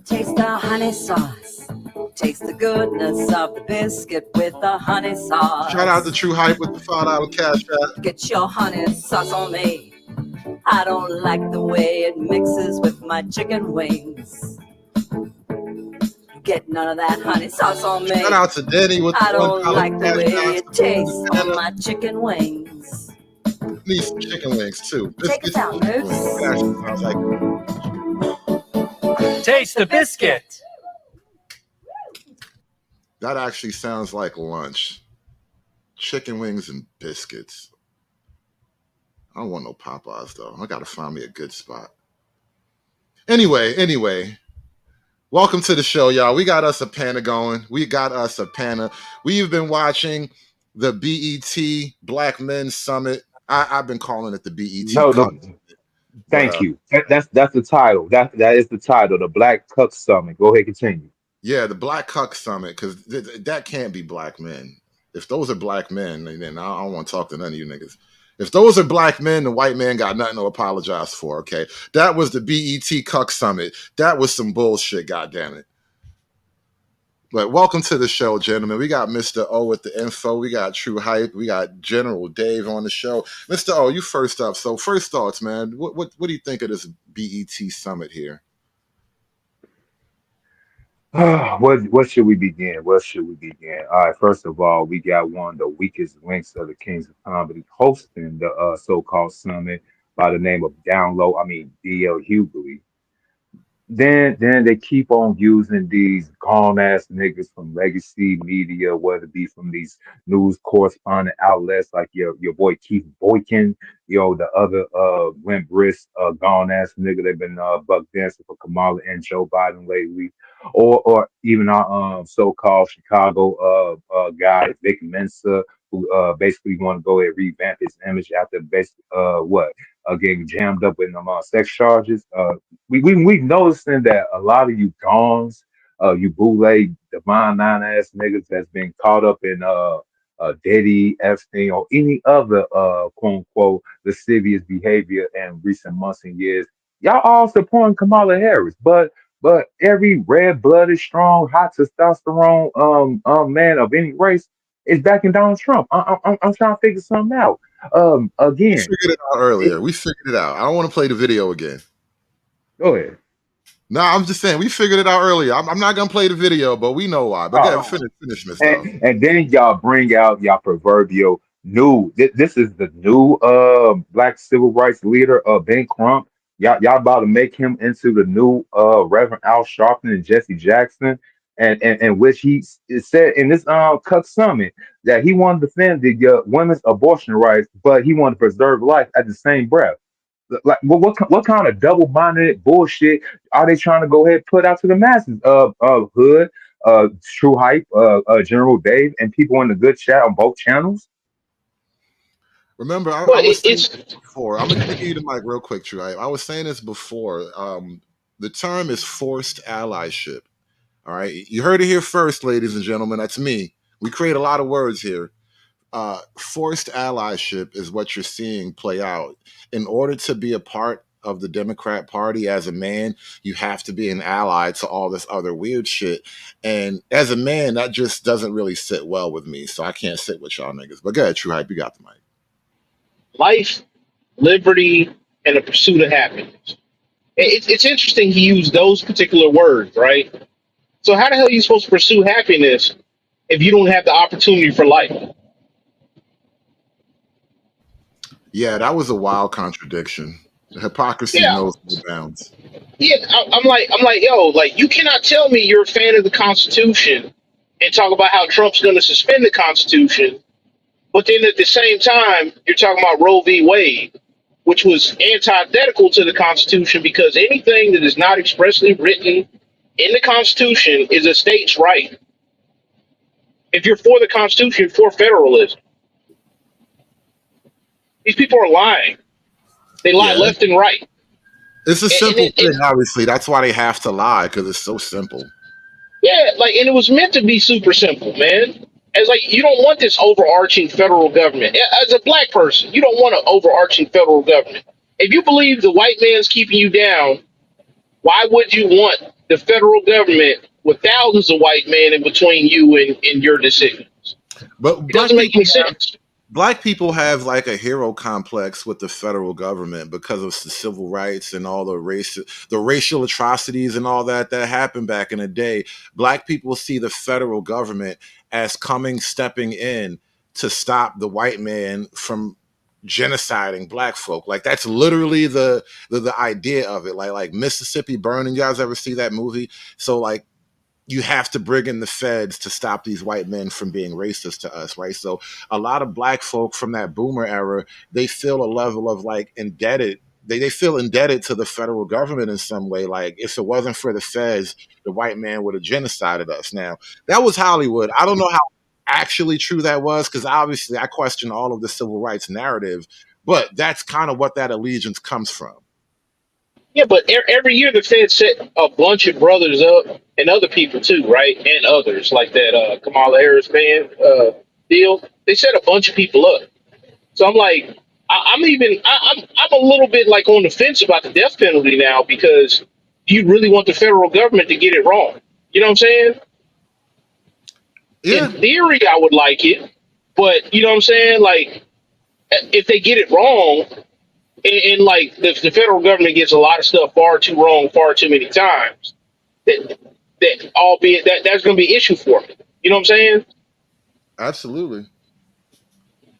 Taste the honey sauce. Taste the goodness of the biscuit with the honey sauce. Shout out to True Hype with the $5 cash app. Get your honey sauce on me. I don't like the way it mixes with my chicken wings. Get none of that honey sauce on me. Shout out to Denny with the I don't $1 like the cash way app. it tastes on my chicken wings. Need some chicken wings too. Take us out, Moose. That actually sounds like Taste the biscuit. that actually sounds like lunch. Chicken wings and biscuits. I don't want no Popeyes though. I gotta find me a good spot. Anyway. Welcome to the show, y'all. We got us a Pannah going. We've been watching the BET Black Men's Summit. I've been calling it the BET. No, Cuck. thank you. That's the title. That is the title. The Black Cuck Summit. Go ahead, continue. Yeah, the Black Cuck Summit, because that can't be black men. If those are black men, then I don't want to talk to none of you niggas. If those are black men, the white man got nothing to apologize for, okay? That was the BET Cuck Summit. That was some bullshit, goddammit. But welcome to the show, gentlemen. We got Mr. O with the info. We got True Hype. We got General Dave on the show. Mr. O, you first up. So first thoughts, man. What do you think of this BET Summit here? What should we begin? All right, first of all, we got one of the weakest links of the Kings of Comedy hosting the so-called summit by the name of DL Hughley. Then they keep on using these gone ass niggas from legacy media, whether it be from these news correspondent outlets like your boy Keith Boykin, the other limp wrist gone ass nigga that been buck dancing for Kamala and Joe Biden lately, or even our so-called Chicago guy Vic Mensa, who basically want to go ahead and revamp his image after basically getting jammed up with them sex charges. We noticing that a lot of you GAWNs, you bootleg divine nine ass niggas that's been caught up in Diddy, Epstein, or any other quote unquote lascivious behavior in recent months and years. Y'all all supporting Kamala Harris, but every red blooded, strong, hot testosterone man of any race is backing Donald Trump. I'm trying to figure something out. We Again, figured it out earlier. We figured it out. I don't want to play the video again. go ahead. No, I'm just saying we figured it out earlier. I'm not gonna play the video, but we know why. But go ahead, finish, Mr. And then y'all bring out y'all proverbial new. This is the new black civil rights leader, Ben Crump. Y'all about to make him into the new Reverend Al Sharpton and Jesse Jackson, and which he said in this Cuck Summit that he wanted to defend the women's abortion rights, but he wanted to preserve life at the same breath. Like what kind of double-minded bullshit are they trying to go ahead and put out to the masses? Hood, True Hype, General Dave, and people in the good chat on both channels. Remember, I Well, was saying it's this before. I'm gonna give you the mic real quick, True Hype. I was saying this before. The term is forced allyship. All right, you heard it here first, ladies and gentlemen. That's me. We create a lot of words here. Forced allyship is what you're seeing play out. In order to be a part of the Democrat Party as a man, you have to be an ally to all this other weird shit. And as a man, that just doesn't really sit well with me. So I can't sit with y'all niggas. But go ahead, True Hype, you got the mic. life, liberty, and the pursuit of happiness. It's interesting he used those particular words, right? So how the hell are you supposed to pursue happiness if you don't have the opportunity for life? Yeah, that was a wild contradiction. The hypocrisy Yeah, knows no bounds. yeah. I'm like, yo, like you cannot tell me you're a fan of the Constitution and talk about how Trump's going to suspend the Constitution, but then at the same time you're talking about Roe v. Wade, which was antithetical to the Constitution because anything that is not expressly written in the Constitution is a state's right. If you're for the Constitution, you're for federalism. These people are lying. They lie Yeah, left and right. it's a And simple thing, obviously. That's why they have to lie, because it's so simple. yeah, like, and it was meant to be super simple, man. It's like you don't want this overarching federal government. As a black person, you don't want an overarching federal government. If you believe the white man's keeping you down, why would you want the federal government with thousands of white men in between you and your decisions. But It doesn't make any sense. black people have like a hero complex with the federal government because of the civil rights and all the racial atrocities and all that happened back in the day. Black people see the federal government as stepping in to stop the white man from genociding black folk. Like that's literally the idea of it. Like Mississippi Burning. You guys ever see that movie? So like you have to bring in the feds to stop these white men from being racist to us, right? So a lot of black folk from that boomer era, they feel a level of like indebted. They feel indebted to the federal government in some way. Like if it wasn't for the feds, the white man would have genocided us. Now that was Hollywood. I don't know how actually true that was because obviously I question all of the civil rights narrative, but that's kind of what that allegiance comes from. Yeah, but every year the Fed set a bunch of brothers up and other people too, right? And others like that Kamala Harris band deal. They set a bunch of people up. So I'm like, I'm a little bit like on the fence about the death penalty now because do you really want the federal government to get it wrong? You know what I'm saying? Yeah. In theory, I would like it, but you know what I'm saying? Like, if they get it wrong, and like the federal government gets a lot of stuff far too wrong, far too many times, that albeit that's going to be an issue for me. You know what I'm saying? Absolutely.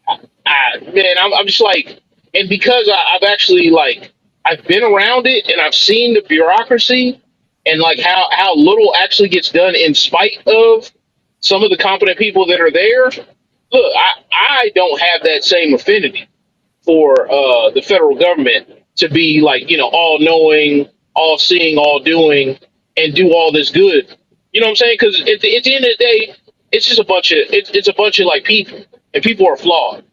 Man, I'm just like, and because I've actually like I've been around it and I've seen the bureaucracy and like how little actually gets done in spite of some of the competent people that are there. Look, I don't have that same affinity for the federal government to be like all knowing, all seeing, all doing, and do all this good. You know what I'm saying? Because at the end of the day, it's just a bunch of it's a bunch of like people, and people are flawed.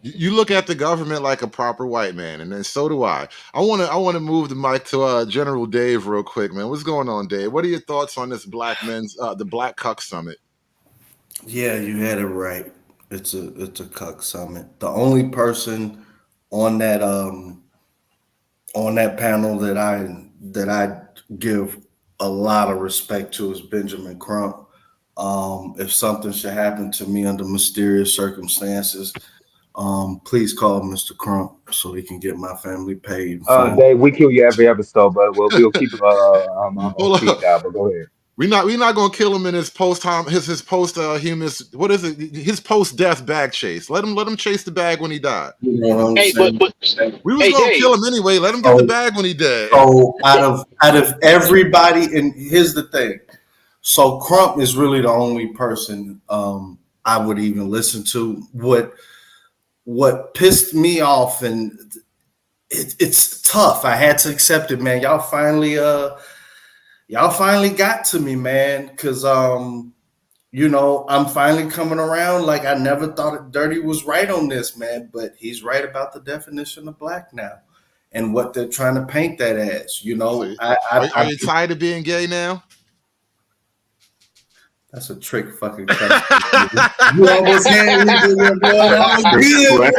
You look at the government like a proper white man, and then so do I. I want to move the mic to General Dave real quick, man. What's going on, Dave? What are your thoughts on this the Black Cuck Summit? Yeah, you had it right. It's a cuck summit. The only person on that panel that I give a lot of respect to is Benjamin Crump. If something should happen to me under mysterious circumstances, please call Mr. Crump so he can get my family paid. Dave, we kill you every episode, but we'll keep it on Hold speed up. dial. But go ahead. We're not gonna kill him in his post humus. What is it? His post death bag chase. Let him chase the bag when he died. You know what I'm Hey, saying? but We was hey, gonna Dave. kill him anyway. Let him get the bag when he dead. So out of everybody, and here's the thing. So Crump is really the only person I would even listen to. What pissed me off, and it's tough. I had to accept it, man. Y'all finally got to me, man, because I'm finally coming around. Like I never thought Dirty was right on this, man, but he's right about the definition of black now and what they're trying to paint that as. So, are you tired of being gay now? That's a trick fucking question. You almost had me there, boy. That was good, boy. You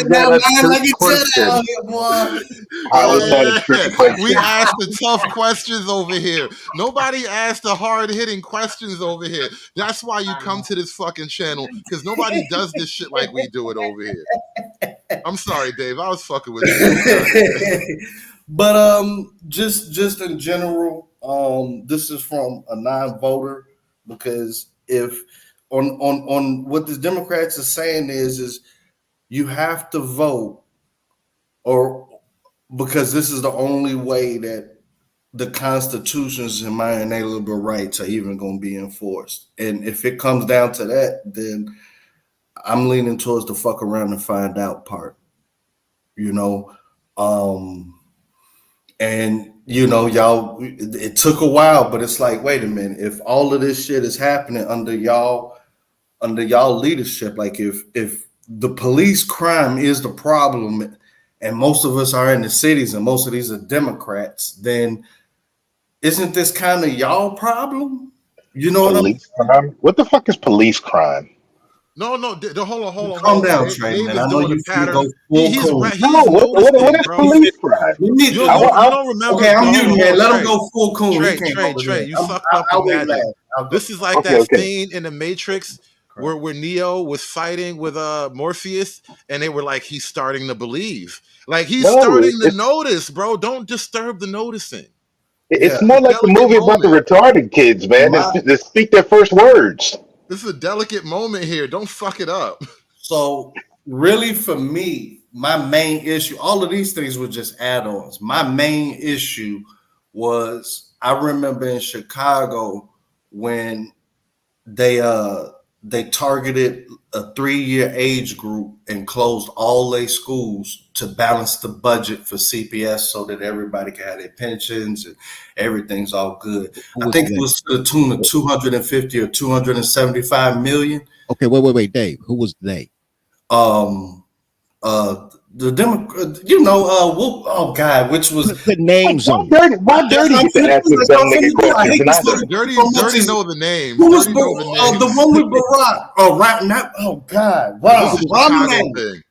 got that mind like you tell out here, boy. How is that a trick question? We asked the tough questions over here. Nobody asked the hard-hitting questions over here. That's why you come to this fucking channel, because nobody does this shit like we do it over here. I'm sorry, Dave. I was fucking with you. But just in general, this is from a non-voter, because if on what the Democrats are saying is you have to vote, or because this is the only way that the Constitution's and my inalienable rights are even going to be enforced. And if it comes down to that, then I'm leaning towards the fuck around and find out part. And y'all, it took a while, but it's like, wait a minute, if all of this shit is happening under y'all leadership, like if the police crime is the problem and most of us are in the cities and most of these are Democrats, then isn't this kind of y'all problem? You know what I mean? Police crime? What the fuck is police crime? No, no, hold on, hold on, Calm hold on. down, Trey, Dave man. is I know doing a you finna pattern. go full He's coon. No, he's what noticing, is bro. police crime? We need You to. you I, you don't remember? Okay, I'm No, muting, man. Let him Trey, go full coon. He Trey, can't Trey, go to Trey. that. You fucked up the I'll wait magic. last. I'll go. This is like okay, that okay. scene in the Matrix Correct. where Neo was fighting with Morpheus, and they were like, he's starting to believe, like he's No, starting to notice, bro. Don't disturb the noticing. Yeah. it's It's more a like the delicate movie about the moment. retarded kids, man. My That speak their first words. This is a delicate moment here. Don't fuck it up. So really, for me, my main issue. All of these things were just add-ons. My main issue was I remember in Chicago when they targeted a 3-year age group and closed all their schools to balance the budget for CPS so that everybody can have their pensions and everything's all good. Who I was think it they? was to the tune of 250 or 275 million. Okay, wait, Dave. Who was they? Um, the Democrat, oh God, which was Put names Why on it. dirty? Why that's dirty what I'm get to finna ask do. this That's dumb what I'm nigga finna do. I questions, hate and I this don't? Dirty, so much. dirty Is know the names. who was Dirty know the the names. one with Barack? Oh, right, not oh God, This is a Rahm Chicago Emanuel. thing.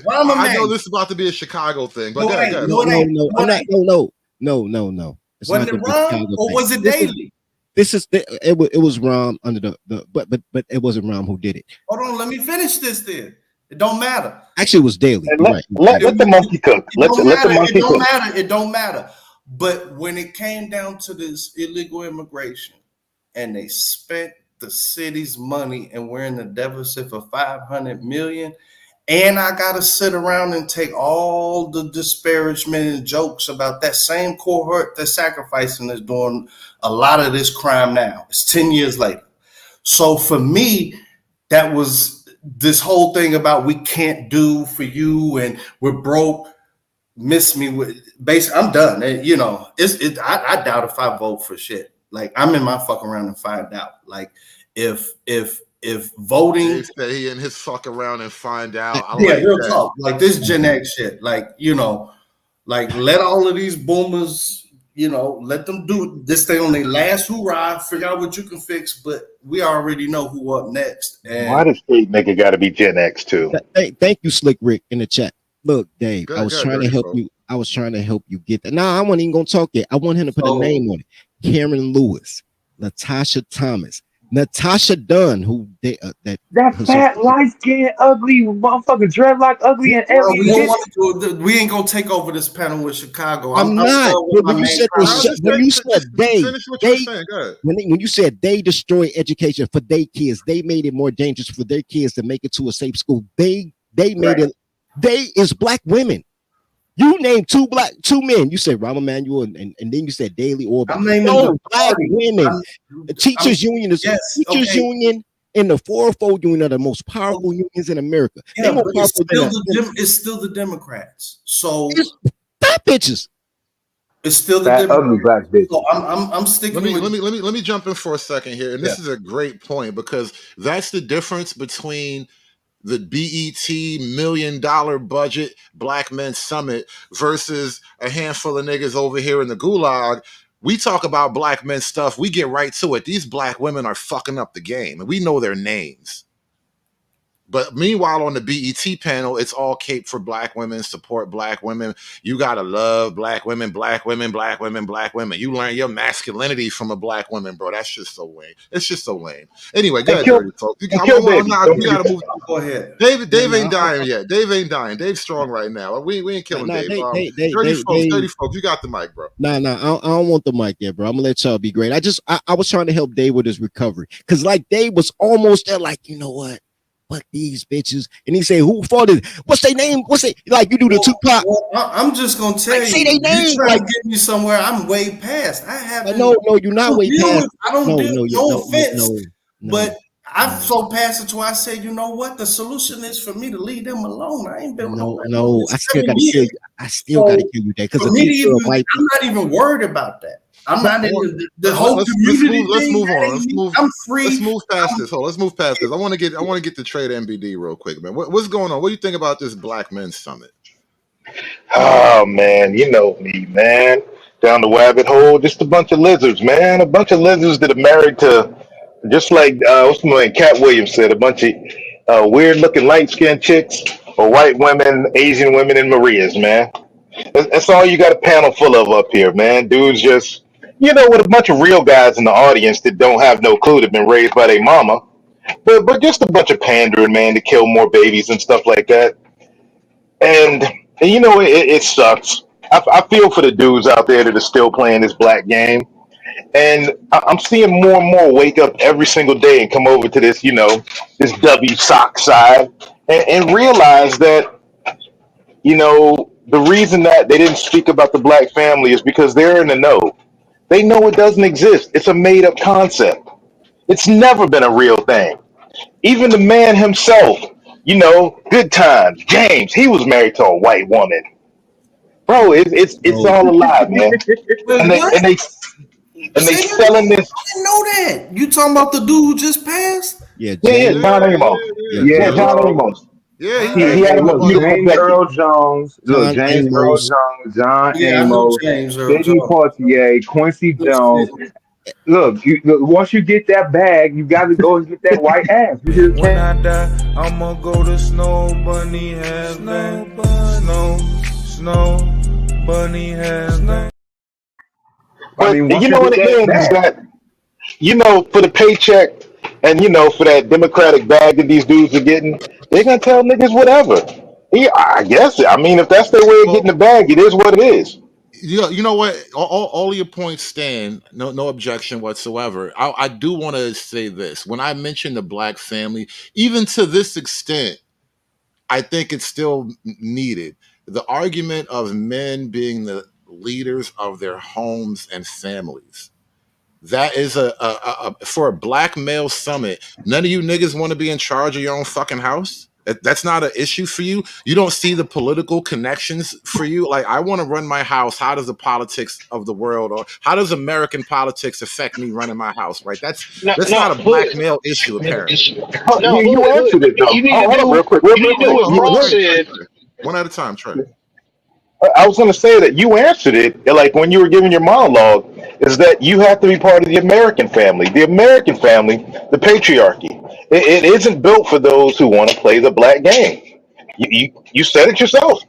Rahm I know Emanuel. this is about to be a Chicago thing, but No, go it ahead, ain't. go ahead. No, it ain't. No. No, I'm it not. ain't. No. It's Wasn't not it going to be a Rahm Chicago or thing. was it Daley? It was Rom under the but it wasn't Rom who did it. Hold on, let me finish this. Then it don't matter. Actually, it was Daly. And You're let right. It was let Daly. let the monkey cook. It Let don't the matter. It monkey don't cook. matter. It don't matter. But when it came down to this illegal immigration, and they spent the city's money, and we're in the deficit for 500 million, and I gotta sit around and take all the disparagement and jokes about that same cohort that's sacrificing is doing a lot of this crime now. It's 10 years later. So for me, that was this whole thing about we can't do for you and we're broke. Miss me with basically. I'm done. And, I doubt if I vote for shit. Like I'm in my fuck around and find out. Like if voting, Dave said he and his fuck around and find out. I yeah, like real that. talk. Like this Gen X shit. Like like let all of these boomers. Let them do this thing on their last hoorah. Figure out what you can fix. But we already know who up next. Why And does straight nigga got to be Gen X too? Thank you, Slick Rick, in the chat. Look, Dave, I Good, was good, trying to dirty help folk. you. I was trying to help you get that. Nah, I wasn't even gonna talk yet. I want him to put a so name on it. Karen Lewis, Natasha Thomas, Natasha Dunn, who they that That fat, light skinned, ugly motherfucker, dreadlock, ugly and well, we alien don't bitch. want to. We ain't gonna take over this panel with Chicago. I'm I'm not. done with But my when you main said they No, comment. just when you said finish what you were saying. Good. when you said they destroy education for their kids, they made it more dangerous for their kids to make it to a safe school. They made Right. it. They is black women. You named two men. You said Rahm Emanuel and then you said Daley Orban. I'm naming No the black party. women. The I'm teachers union is yes, teachers okay, union and the 404 union are the most powerful unions in America. They yeah, more but powerful than it's still the Democrats. So it's fat bitches. it's still the Fat, ugly Democrats. black bitch. So I'm Let sticking me with let me jump in for a second here, and yeah. this is a great point because that's the difference between the BET $1 million budget Black Men Summit versus a handful of niggas over here in the gulag. We talk about black men stuff, we get right to it. These black women are fucking up the game, and we know their names. But meanwhile, on the BET panel, it's all cape for black women, support black women. You gotta love black women, black women, black women, black women. You learn your masculinity from a black woman, bro. That's just so lame. It's just so lame. Anyway, go And ahead, dirty folks. kill baby. Don't We forget gotta that. move. Go ahead. Dave No, ain't dying yet. Dave ain't dying. Dave's strong right now. We ain't killing no, Dave. they Dirty folks, you got the mic, bro. Nah, I don't want the mic yet, bro. I'm gonna let y'all be great. I was trying to help Dave with his recovery because like Dave was almost there, like, you know what? Fuck these bitches. And he said, who fought it? What's their name? What's it? Like you do the Tupac. Well, I'm just gonna tell Like, say you, they you name. trying Like, to get me somewhere. I'm way past. I haven't. no, you're not way past. I don't deal. No offense, No. but I've so passed it to where I said, you know what? The solution is for me to leave them alone. I ain't been around No. I still gotta kill you. I still gotta kill you there because for the me to future even, of white I'm not even worried about that. I'm not in the whole community let's thing. move That on. ain't me. I'm free. Let's move past this. Let's move past this. I want to get the trade MBD real quick, man. What's going on? What do you think about this Black Men's Summit? Oh man, you know me, man. Down the rabbit hole, just a bunch of lizards, man. A bunch of lizards that are married to, just like what's my name, Cat Williams said, a bunch of weird looking light skinned chicks or white women, Asian women, and Marias, man. That's all you got a panel full of up here, man. Dudes just, with a bunch of real guys in the audience that don't have no clue, that been raised by their mama, but just a bunch of pandering, man, to kill more babies and stuff like that. And it sucks. I feel for the dudes out there that are still playing this black game. And I'm seeing more and more wake up every single day and come over to this W sock side and realize that, the reason that they didn't speak about the black family is because they're in the know. They know it doesn't exist. It's a made up concept. It's never been a real thing. Even the man himself, good times, James, he was married to a white woman. Bro, it's all a lie, man. Wait, And they what? and they and they Say that selling again? this. I didn't know that. You talking about the dude who just passed? Yeah, Yeah, James. Yeah, John Amos. Yeah, yeah. Yeah, James. John Amos. Yeah, Wow. He hey, had hey, him what a about beautiful James Becky. Earl Jones. Look, John James Earl Amos. Jones, John Yeah, I know Amos, James Earl Sidney Jones. Poitier, Quincy Jones. Look, once you get that bag, you got to go and get that white ass. You just When can't. I die, I'ma go to Snow Bunny Heaven. Snow Bunny Heaven. I But mean, once you you know what get it that is bag, that for the paycheck and for that Democratic bag that these dudes are getting, they're gonna tell niggas whatever. Yeah, I guess. I mean, if that's their way of well, getting the bag, it is what it is. you know what? All your points stand. No objection whatsoever. I do want to say this. When I mention the black family, even to this extent, I think it's still needed. The argument of men being the leaders of their homes and families. That is for a black male summit. None of you niggas want to be in charge of your own fucking house. That's not an issue for you. You don't see the political connections for you. Like, I want to run my house. How does the politics of the world, or how does American politics affect me running my house? Right. No, That's no, not a black Hood. male issue, apparently. Oh, No, you answered Hood. it though. You need to Hold up, do. real quick, real You quick. need to do Hold on, what hold on, Cross Trey, said. Trey. One at a time, Trey. I was going to say that you answered it, like when you were giving your monologue, is that you have to be part of the American family. The American family, the patriarchy. It isn't built for those who want to play the black game. You said it yourself.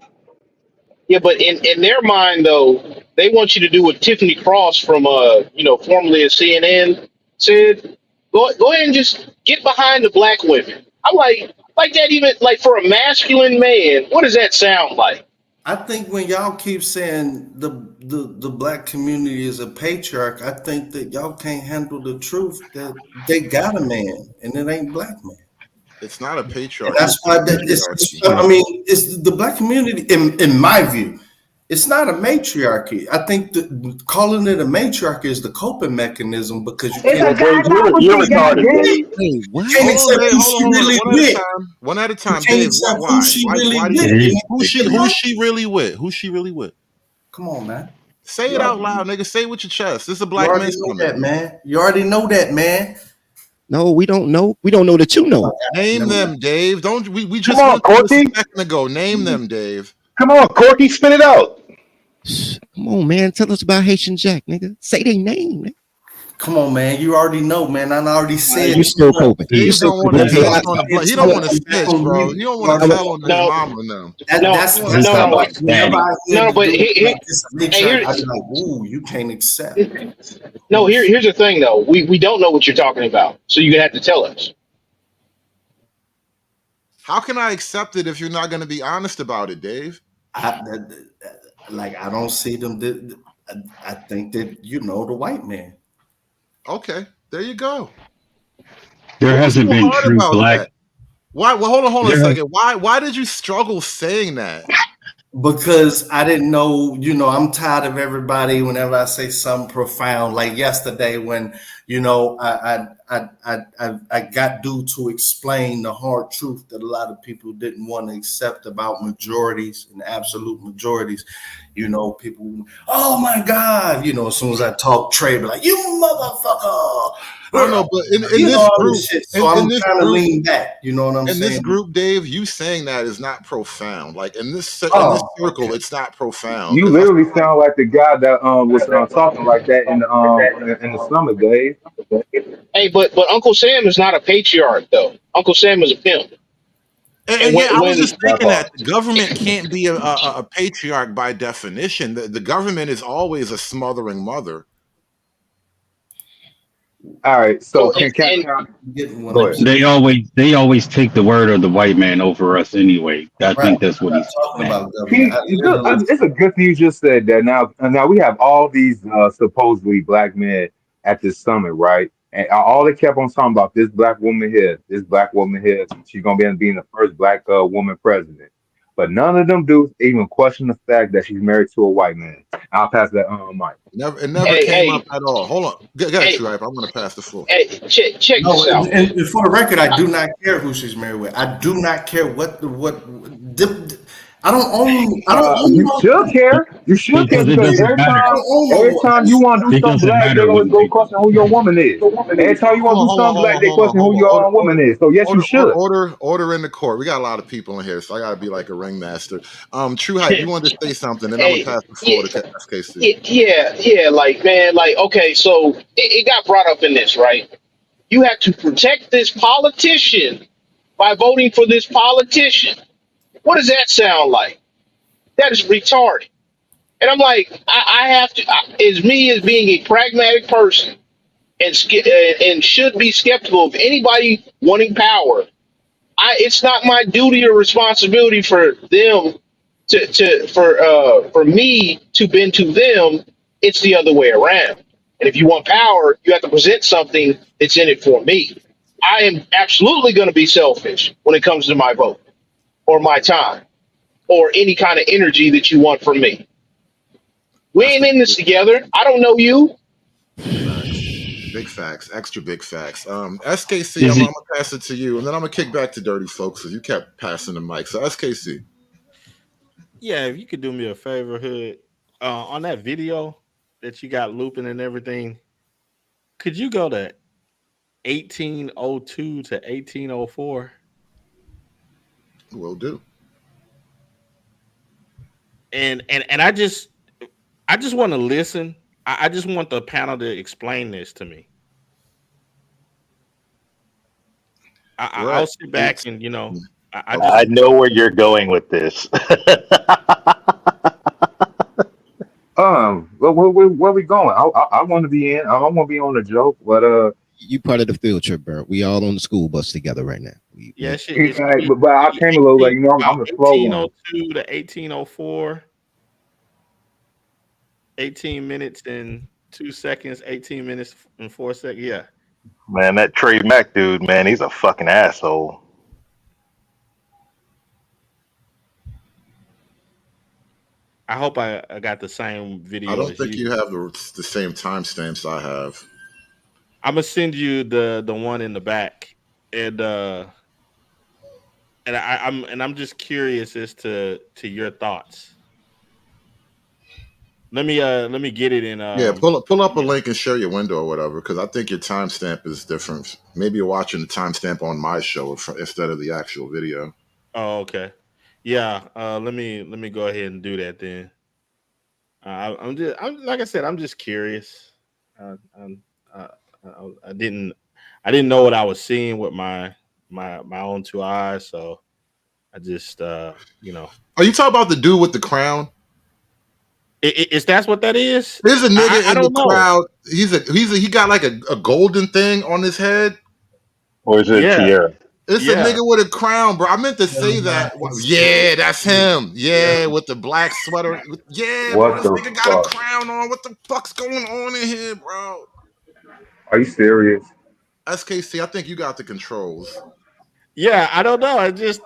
Yeah, but in their mind though, they want you to do what Tiffany Cross from formerly of CNN said. Go ahead and just get behind the black women. I'm like that, even like for a masculine man, what does that sound like? I think when y'all keep saying the black community is a patriarch, I think that y'all can't handle the truth that they got a man and it ain't black man. It's not a And patriarchy. that's It's a why matriarchy. I mean, it's the black community, in my view, it's not a matriarchy. I think that calling it a matriarchy is the coping mechanism because you it's can't Yeah, a accept Dave, goddamn you're opportunity, retarded, Dave. you goddamn. Wait, what? can't Hold on, accept Dave. who Hold on, she hold on. really One at a with. time. One at a You time. can't Dave, accept who why? she Why? really Why do you? with. You Who's know? she really with? Who's she really with? Come on, man. Say You it out already, loud, nigga. Say it with your chest. This is a you black already man know summit. that, man. You already know that, man. No, we don't know. We don't know that you know. Name Never mind. them, Dave. Don't we Come just on, went through this a Corky. second ago. Name them, Dave. Come on, Corky. Spit it out. Come on, man. Tell us about Haitian Jack, nigga. Say their name, nigga. Come on, man. You already know, man. I already said You it. still coping. You Dave still don't want coping. to That's Okay, why snitch I on the said blood. He to don't you, want to I'm snitch, on bro. mute. He don't You want to already tell know. on his No, mama now. no, That's He don't why want to no, I tell no, on said his whenever daddy. I hear no. the But dude like this hey, matriarch, I be like, ooh, you can't accept. no. Here's the thing though. We don't know what you're talking about, so you have to tell us. How can I accept it if you're not going to be honest about it, Dave? Like I don't see them. I think that the white man. Okay, there you go. There What was hasn't so been hard true about black. that? Why? Well, hold on a There has, second. Why did you struggle saying that? Because I didn't know, I'm tired of everybody whenever I say something profound. Like yesterday when, I got due to explain the hard truth that a lot of people didn't want to accept about majorities and absolute majorities. People, oh my God, as soon as I talk, Trey be like, you motherfucker. I don't know, but in this All this group, shit. So I'm in this trying to group, lean back. You know what I'm in this saying? group, Dave, you saying that is not profound. Like in this Oh, circle, okay. it's not profound You because I literally feel like sound like the guy that was talking like that in the summer, Dave. Hey, but Uncle Sam is not a patriarch though. Uncle Sam is a pimp. And yeah, I was just thinking that the government can't be a patriarch by definition. The government is always a smothering mother. All right, so so can and Getting what go I'm ahead. saying. They always take the word of the white man over us anyway. I Right. think that's I'm what not he's talking saying. about government. I literally It's a good thing you just said that. Now we have all these supposedly black men at this summit, right? And all they kept on talking about this black woman here, this black woman here. She's gonna be being the first black woman president. But none of them dudes even question the fact that she's married to a white man. I'll pass that on, Mike. It never hey, came up hey, at all. Hold on, go ahead, hey, True. I'm going to pass the floor. hey, check no. this out. And for the record, I do not care who she's married with. I do not care I don't own. I don't own You no. should care. You should care Because it because doesn't I matter. don't own every no. I time you just. want to do It something doesn't black, they matter always when go people question who your woman is. Every time you want to do something black, they question who your woman is. So yes, you should. Order in the court. We got a lot of people in here, so I got to be like a ringmaster. True Hype, you wanted to say something, then I'm gonna Hey, pass the floor yeah, to SKC. yeah, like man, like okay, so it got brought up in this, right? You have to protect this politician by voting for this politician. What does that sound like? That is retarded. And I'm like, I have to, as me as being a pragmatic person and should be skeptical of anybody wanting power. It's not my duty or responsibility for them for me to bend to them. It's the other way around. And if you want power, you have to present something that's in it for me. I am absolutely going to be selfish when it comes to my vote or my time or any kind of energy that you want from me. We That's ain't the in this together. I don't know you. big facts, extra big facts. SKC, Is I'm it gonna pass it to you, and then I'm gonna kick back to Dirty Folks because you kept passing the mic. So SKC, Yeah, if you could do me a favor, Hood, on that video that you got looping and everything, could you go to 1802 to 1804? will do. And I just want to listen. I just want the panel to explain this to me. We're I'll at sit eight. back and I I just know where you're going with this. Where we going? I want to be in. I don't want to be on a joke, but You part of the field trip, bro. We all on the school bus together right now. yeah, We shit. It's but I came a little late. 18, You know, about I'm a slow one. 1802 to 1804. 18 minutes and 2 seconds. 18 minutes and 4 seconds. Yeah. Man, that Trey Mack dude, man, he's a fucking asshole. I hope I got the same I video don't as think you. you have the same timestamps I have. I'm gonna send you the one in the back, and I'm just curious as to your thoughts. Let me get it in Yeah, pull up a link and share your window or whatever, because I think your timestamp is different. Maybe you're watching the timestamp on my show instead of the actual video. Oh, okay. Yeah. Let me go ahead and do that then. I'm like I said, I'm just curious. I'm, I didn't know what I was seeing with my own two eyes, so I just Are you talking about the dude with the crown? Is that's what that is? There's a nigga I in the don't know. crowd. He got like a golden thing on his head. Or is it Yeah, Tierra? It's a yeah. nigga with a crown, bro. I meant to say that. Yeah, that's him. Yeah, with the black sweater. Yeah, bro. What This the nigga got a fuck? crown on. What the fuck's going on in here, bro? Are you serious? SKC, I think you got the controls. Yeah, I don't know. I just,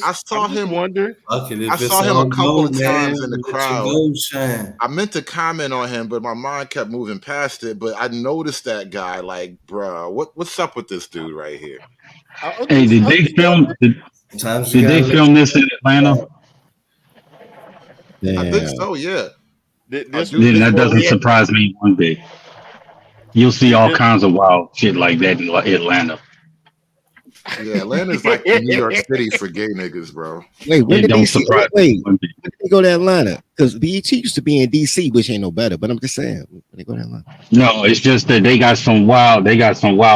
I saw I'm just him. wondering. Fuck it, I if it's saw him a all couple gold, of man, times in the let your crowd. gold shine. I meant to comment on him, but my mind kept moving past it. But I noticed that guy, like, bro, what's up with this dude right here? hey, did they film Sometimes you did they gotta let film this in Atlanta? I think Damn. so. Yeah, This Then this that where doesn't we at. surprise me one bit. You'll see all This, kinds of wild shit like that in Atlanta. yeah. Atlanta's like the New York City for gay niggas, bro. Wait, when It did don't DC? surprise me Wait, one bit. when did they go to Atlanta? Because BET used to be in DC, which ain't no better. But I'm just saying, when they go to Atlanta. No, it's just that they got some wild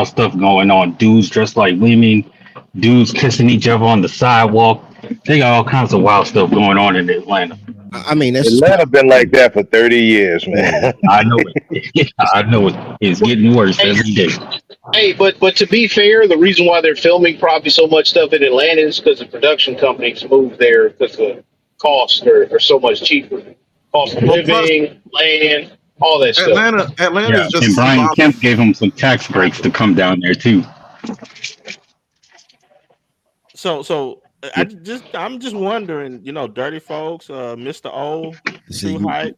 stuff going on. Dudes dressed like women, dudes kissing each other on the sidewalk. They got all kinds of wild stuff going on in Atlanta. I mean, that's just Atlanta been like that for 30 years, man. I know it. I know it. It's getting worse Hey, every day. hey, but to be fair, the reason why they're filming probably so much stuff in Atlanta is because the production companies moved there because the costs are so much cheaper. Cost of Well, plus living, land, all that stuff. Atlanta Yeah, is and just Brian symbolic. Kemp gave him some tax breaks to come down there too. So I'm just wondering, dirty folks, Mr. O, see True you. Height.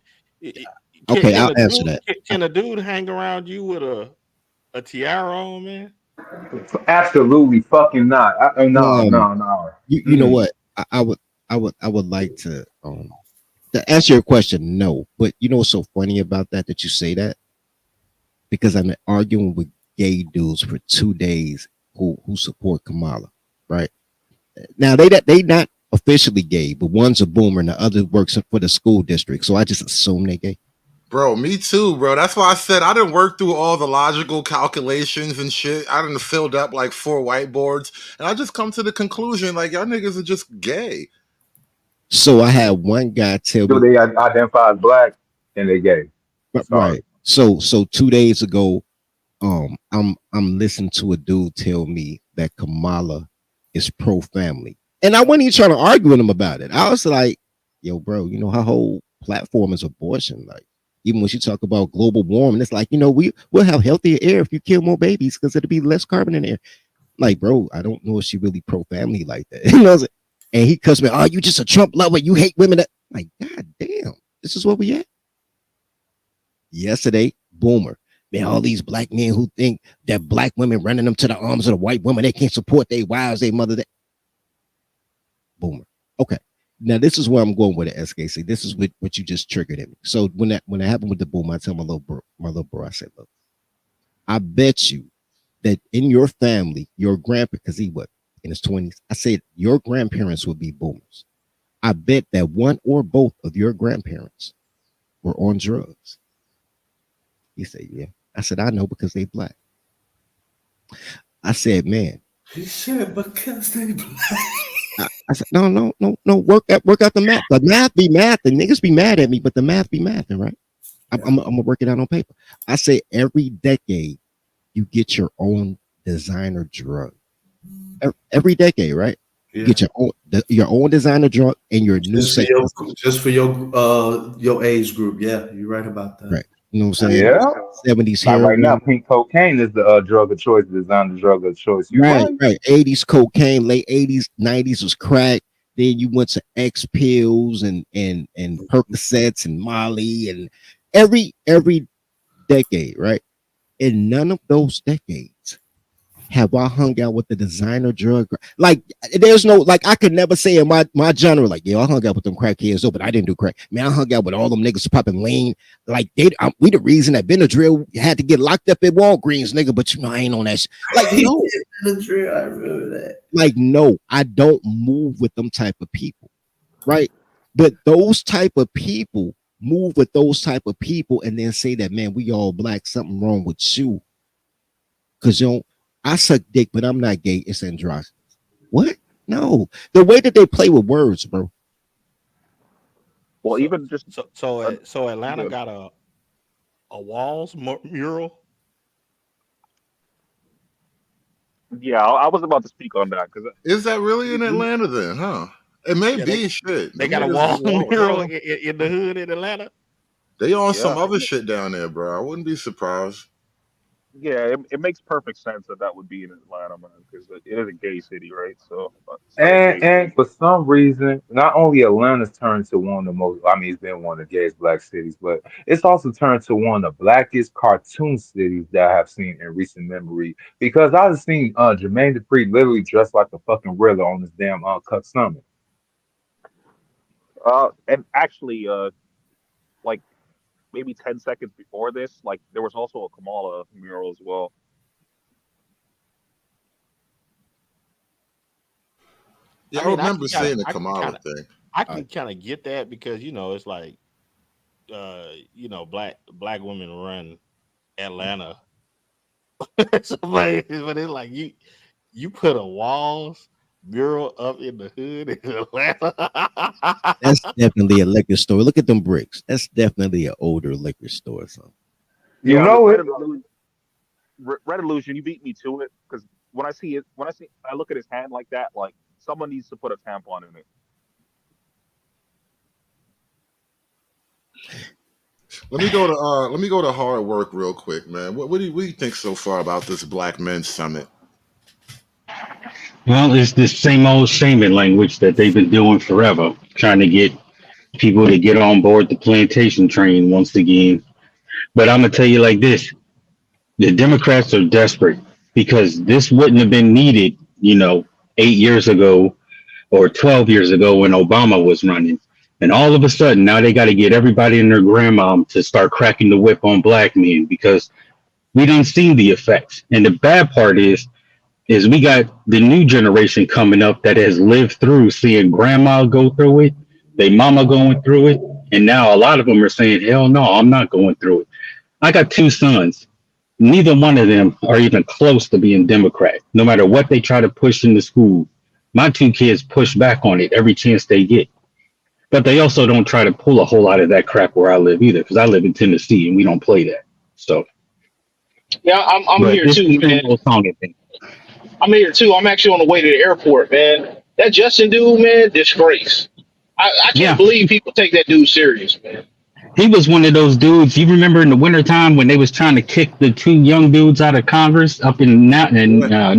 Okay, I'll answer that. Can a dude hang around you with a tiara on, man? Absolutely fucking not. No, Um, no, no. you know Mm-mm. what? I would like to answer your question. No, but you know what's so funny about that you say that, because I'm arguing with gay dudes for 2 days who support Kamala, right? Now they not officially gay, but one's a boomer and the other works for the school district, so I just assume they gay. Bro, me too, bro. That's why I said I didn't work through all the logical calculations and shit. I didn't filled up like 4 whiteboards, and I just come to the conclusion like y'all niggas are just gay. So I had one guy tell Do me, they identify as black? And they gay. Sorry. right? So 2 days ago, I'm listening to a dude tell me that Kamala is pro family, and I wasn't even trying to argue with him about it. I was like, "Yo, bro, her whole platform is abortion. Like, even when she talk about global warming, it's like, we'll have healthier air if you kill more babies because it'll be less carbon in air." Like, bro, I don't know if she really pro family like that. And he cussed me, "Oh, you just a Trump lover. You hate women." Like, God damn, this is where we at. Yesterday, boomer. Man, all these black men who think that black women running them to the arms of the white women, they can't support their wives, their mother. Boomer. Okay. Now this is where I'm going with the SKC. This is what you just triggered in me. So when that happened with the boomer, I tell my little bro, I said, look, I bet you that in your family, your grandpa, because he was in his 20s, I said your grandparents would be boomers. I bet that one or both of your grandparents were on drugs. He said, yeah. I said, I know because they black. I said, man. He said because they black. I said, no. Work out the math. The math be math, and niggas be mad at me, but the math be mathing, right? I'm gonna work it out on paper. I say every decade you get your own designer drug. Every decade, right? Yeah. Get your own designer drug and your new just for your age group. Yeah, you're right about that. right. You know what I'm saying? Yeah. 70s Like right now, heroin. pink cocaine is the drug of choice, the designer drug of choice. You Right, right? right. 80s cocaine, late 80s, 90s was crack. Then you went to X pills and Percocets and Molly and every decade, right? In none of those decades have I hung out with the designer drug. Like, there's no, like, I could never say in my genre, like, yeah, I hung out with them crackheads, but I didn't do crack. Man, I hung out with all them niggas popping lean. Like, we the reason that Benadryl had to get locked up at Walgreens, nigga, but I ain't on that shit. Like, no. I remember that. Like, no, I don't move with them type of people, right? But those type of people move with those type of people and then say that, man, we all black, something wrong with you. Because, I suck dick, but I'm not gay. It's androgynous. What? No. The way that they play with words, bro. Well, So even just so Atlanta yeah. got a walls mural. Yeah, I was about to speak on that because Is that really in Atlanta then, huh? It may Yeah, be shit. they Them got a niggas wall be on, mural in the hood in Atlanta. they on yeah, some other shit down there, bro. I wouldn't be surprised. it makes perfect sense that that would be in Atlanta, man, because it is a gay city, right? So it's not a And gay and city. for some reason, not only Atlanta's turned to one of the most, I mean, it's been one of the gayest black cities, but it's also turned to one of the blackest cartoon cities that I have seen in recent memory. Because I've seen Jermaine Dupri literally dressed like a fucking Riddler on this damn cut stomach. And actually, like maybe 10 seconds before this, like there was also a Kamala mural as well. I Yeah, I mean, remember seeing the Kamala thing. I All can right. kind of get that because it's like black women run Atlanta. So, but it's like You put a walls mural up in the hood in Atlanta. That's definitely a liquor store. Look at them bricks. That's definitely an older liquor store. So You Yeah, know it. Red Illusion, you beat me to it because I look at his hand like that, like someone needs to put a tampon in it. Let me go to hard work real quick, man. What do you think so far about this Black Men's Summit? Well, it's the same old shaming language that they've been doing forever, trying to get people to get on board the plantation train once again. But I'm gonna tell you like this: the Democrats are desperate because this wouldn't have been needed, 8 years ago or 12 years ago when Obama was running. And all of a sudden, now they got to get everybody and their grandma to start cracking the whip on black men because we don't see the effects. And the bad part is we got the new generation coming up that has lived through seeing grandma go through it, they mama going through it, and now a lot of them are saying, "Hell no, I'm not going through it." I got two sons. Neither one of them are even close to being Democrat. No matter what they try to push into school, my two kids push back on it every chance they get. But they also don't try to pull a whole lot of that crap where I live either, because I live in Tennessee and we don't play that. So Yeah, I'm but here it's too, the same man. old song thing. I'm here too. I'm actually on the way to the airport, man. That Justin dude, man, disgrace. I can't Yeah. believe people take that dude serious, man. He was one of those dudes. You remember in the wintertime when they was trying to kick the two young dudes out of Congress up in Nashville? He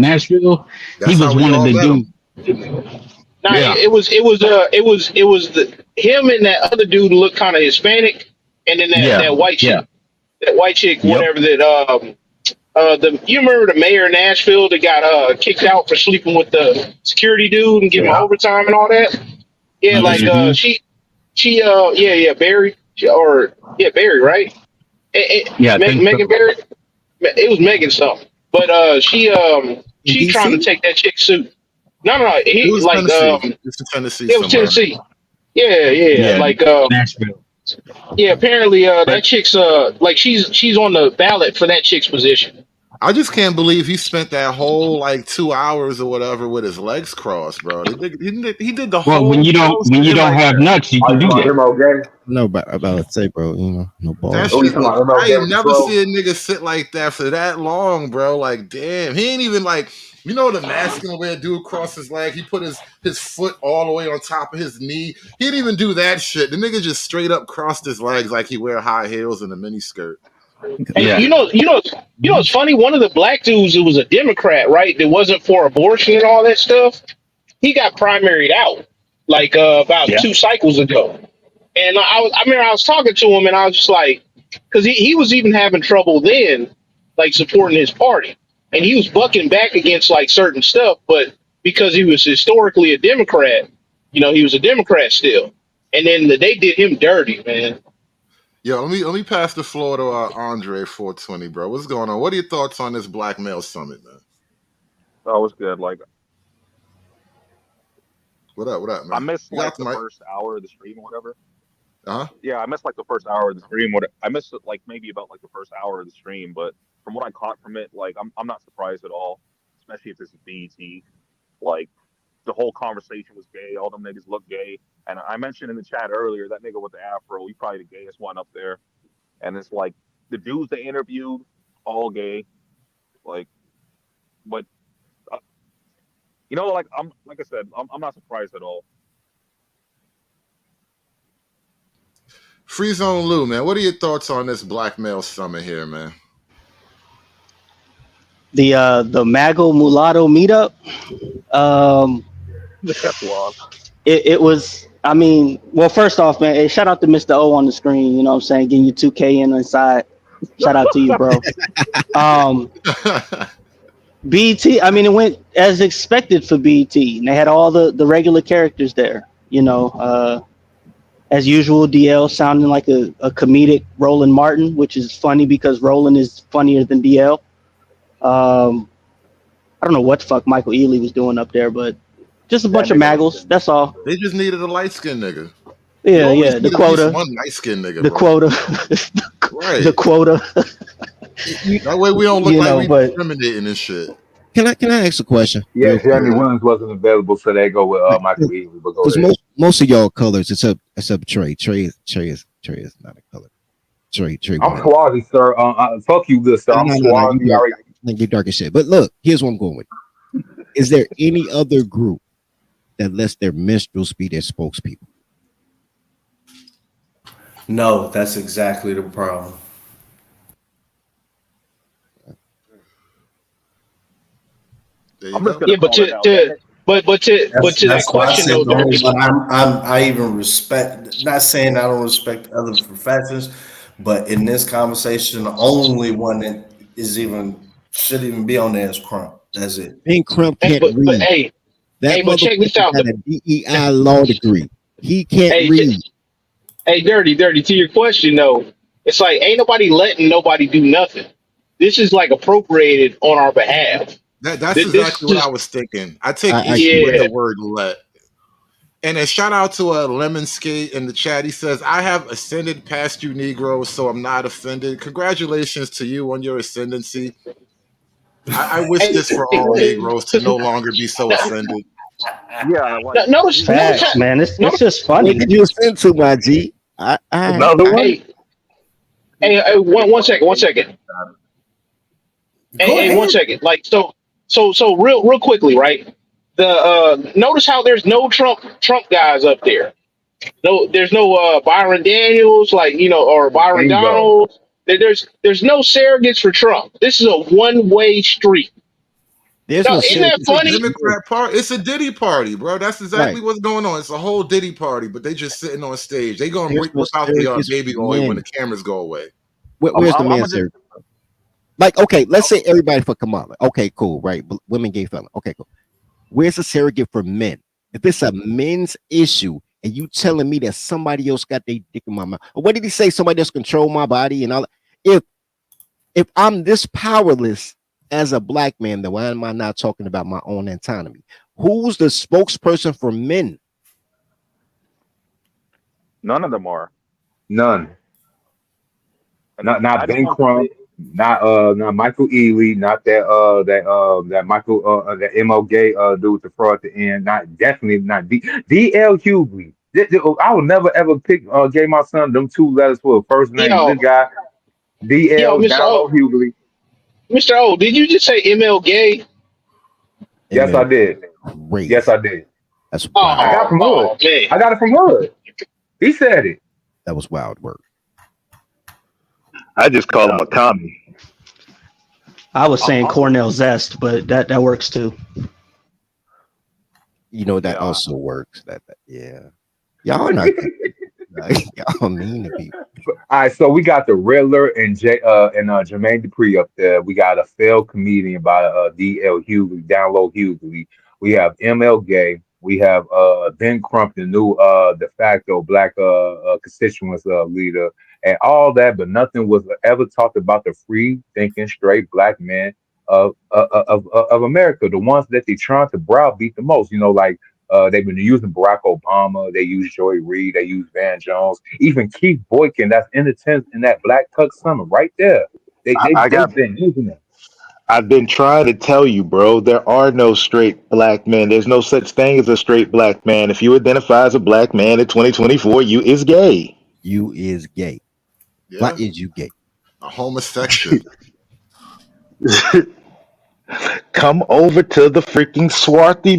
That's how was we one of all the met him. dudes. Nah, Yeah. it was the him and that other dude looked kind of Hispanic, and then Yeah. that white chick, Yeah. Yep. whatever that you remember the mayor of Nashville that got kicked out for sleeping with the security dude and giving him Yeah. overtime and all that? Yeah, like Hmm. Barry Barry, right? Yeah, I think so. Megan Barry. It was Megan something, but in she trying to DC, take that chick's suit. No, It he was like Tennessee. It's in Tennessee it was somewhere. Tennessee. Yeah, Yeah, like Nashville. yeah. Apparently, that But chick's like she's on the ballot for that chick's position. I just can't believe he spent that whole like 2 hours or whatever with his legs crossed, bro. He did the well, whole show when you sitting don't like have that. nuts, you I can was do talking that. about MLK. no, about to say, bro, no That balls. Oh, you shit talking look. about I MLK ain't with the never fro? see a nigga sit like that for that long, bro. Like, damn, he ain't even like. You know the masculine way a dude cross his leg. He put his foot all the way on top of his knee. He didn't even do that shit. The nigga just straight up crossed his legs like he wear high heels and a mini skirt. And Yeah. it's funny. One of the black dudes who was a Democrat, right? That wasn't for abortion and all that stuff. He got primaried out like about Yeah. 2 cycles ago. And I remember I was talking to him, and I was just like, because he was even having trouble then, like supporting his party, and he was bucking back against like certain stuff, but because he was historically a Democrat, he was a Democrat still. And then they did him dirty, man. Yo, let me pass the floor to Andre 420, bro. What's going on? What are your thoughts on this Black Male Summit, man? That was good. Like What up, I man? missed You got like the the mic? first hour of the stream or whatever. Uh huh. Yeah, I missed like the first hour of the stream. What I missed it like maybe about like the first hour of the stream, but from what I caught from it, like I'm not surprised at all, especially if this is BET. Like the whole conversation was gay. All them niggas look gay. And I mentioned in the chat earlier that nigga with the afro, he probably the gayest one up there. And it's like the dudes they interviewed, all gay. Like, but uh, like I said, I'm not surprised at all. Free Zone Lou, man. What are your thoughts on this Black Male Summit here, man? The Mago Mulatto meetup. Um, That's wild. it was. I mean, well, first off, man, hey, shout out to Mr. O on the screen. You know what I'm saying? Getting you 2K in inside. Shout out to you, bro. BT. I mean, it went as expected for BT. And they had all the regular characters there. As usual, DL sounding like a comedic Roland Martin, which is funny because Roland is funnier than DL. I don't know what the fuck Michael Ealy was doing up there, but just a bunch of maggles. That's all. They just needed a light skinned nigga. Yeah. The quota. One light skinned nigga. The bro. quota. Right. The quota. That way we don't look like we discriminating and shit. Can I ask a question? Yeah, Jeremy Williams wasn't available, so they go with Michael Easley. But go Because ahead. most of y'all colors, except Trey. Trey is not a color. Trey. I'm swarthy, sir. Fuck you, good sir. I'm swarthy. You dark as shit. But look, here's what I'm going with. Is there any other group that lets their minstrels be their spokespeople? No, that's exactly the problem. I'm just Yeah, gonna call it out. but to that That's why I question said though, the only Dirty. one I even respect. Not saying I don't respect other professions, but in this conversation, the only one that should even be on there is Crump. That's it. Ben Crump can't But read. That but check this motherfucker out. got a DEI law degree. He can't Hey, read. Dirty. To your question though, it's like ain't nobody letting nobody do nothing. This is like appropriated on our behalf. That's exactly what I was thinking. I take issue with the word "let." And a shout out to Lemon Skate in the chat. He says, "I have ascended past you, Negroes, so I'm not offended. Congratulations to you on your ascendancy. I wish this for all Negroes to no longer be so offended." Yeah, like Notice, Facts, man. It's just What funny. did you send to my G? Another one? Hey, one second. Hey, 1 second. Like so real quickly, right? The notice how there's no Trump guys up there. No, there's no Byron Daniels, like or Byron Bingo. Donald. There's no surrogates for Trump. This is a one-way street. There's No, no isn't that It's a funny? Democrat party. It's a Diddy party, bro. That's exactly what's going on. It's a whole Diddy party, but they just sitting on stage. They gonna There's no whip out the surrogates baby for oil when men. the cameras go away. Where's the man just, surrogate? Like, okay, let's say everybody for Kamala. Okay, cool, right? Women, gay, felon. Okay, cool. Where's the surrogate for men? If it's a men's issue and you telling me that somebody else got their dick in my mouth, or what did he say? Somebody else control my body and all that. If I'm this powerless as a black man, then why am I not talking about my own autonomy? Who's the spokesperson for men? none of them are. None. Not I just Ben want to Crump, say, not Michael Ealy, not that Michael that MO Gay dude with the fraud at the end, definitely not DL Hughley. I would never ever pick gave my son them two letters for a first name. Yo, This guy DL Mr. O, Download Hughley. Mr. O, did you just say ML Gay? Yes, I did. Crazy. Yes, I did. That's wild. I got it from Hood. Man. I got it from Hood. He said it. That was wild work. I just call him a commie. I was saying Cornell Zest, but that works too. That also works. Yeah. Y'all are not y'all mean to people. All right, so we got the Riddler and Jermaine Dupri up there. We got a failed comedian by DL Hughley, Download Hughley. We have ML Gay. We have Ben Crump, the new de facto black constituents leader, and all that, but nothing was ever talked about the free thinking straight black men of America, the ones that they trying to browbeat the most. They've been using Barack Obama, they use Joy Reid, they use Van Jones, even Keith Boykin, that's in the tent in that Black Tuck Summer right there. They've been using it. I've been trying to tell you, bro, there are no straight black men. There's no such thing as a straight black man. If you identify as a black man in 2024, you is gay. You is gay. Yeah. Why is you gay? A homosexual. Come over to the freaking swarthy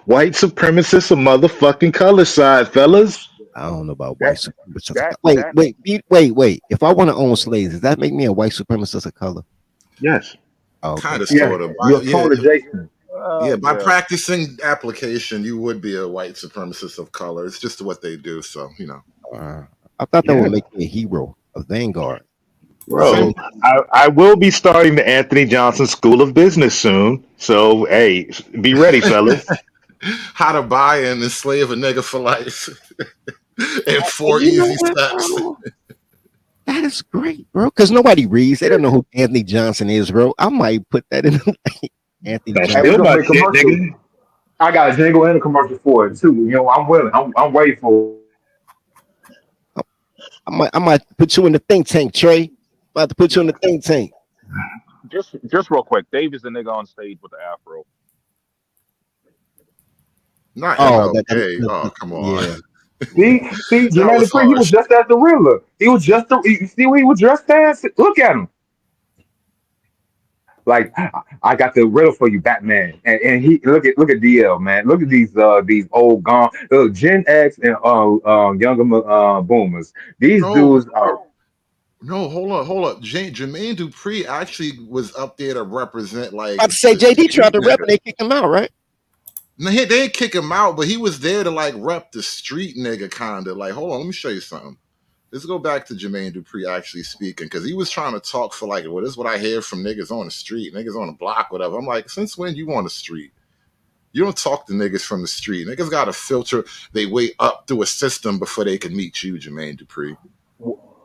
white supremacist of motherfucking color side, fellas. I don't know about white supremacists. Wait. If I want to own slaves, does that make me a white supremacist of color? Yes. Oh, okay. Kind of, sort of. You're Tony Jason. By practicing application, you would be a white supremacist of color. It's just what they do. So, I thought that would make me a hero, a vanguard. Bro, I will be starting the Anthony Johnson School of Business soon. So, hey, be ready, fellas. How to buy and enslave a nigga for life. In 4 easy steps. That is great, bro. Because nobody reads. They don't know who Anthony Johnson is, bro. I might put that in. Anthony Johnson. Nigga. I got a jingle and a commercial for it too. I'm willing. I'm waiting for it. I might put you in the think tank, Trey. I'm about to put you in the think tank. Just real quick, Dave is the nigga on stage with the afro. Not Oh, MLK. Oh, come on. yeah. See, That Jermaine was Dupri, he was harsh. just as the Riddler. He was just you see what he was dressed as? Look at him. Like I got the riddle for you, Batman. And he look at DL, man. Look at these old gone Gen X and younger boomers. These No, dudes are no, hold up. Jermaine Dupri actually was up there to represent like About to say the JD tried street to rep nigga. and they kicked him out, right? No, they didn't kick him out, but he was there to like rep the street nigga kind of. Like, hold on, let me show you something. Let's go back to Jermaine Dupri actually speaking because he was trying to talk for like, well, this is what I hear from niggas on the street, niggas on the block, whatever. I'm like, since when you on the street? You don't talk to niggas from the street. Niggas got to filter they way up through a system before they can meet you, Jermaine Dupri.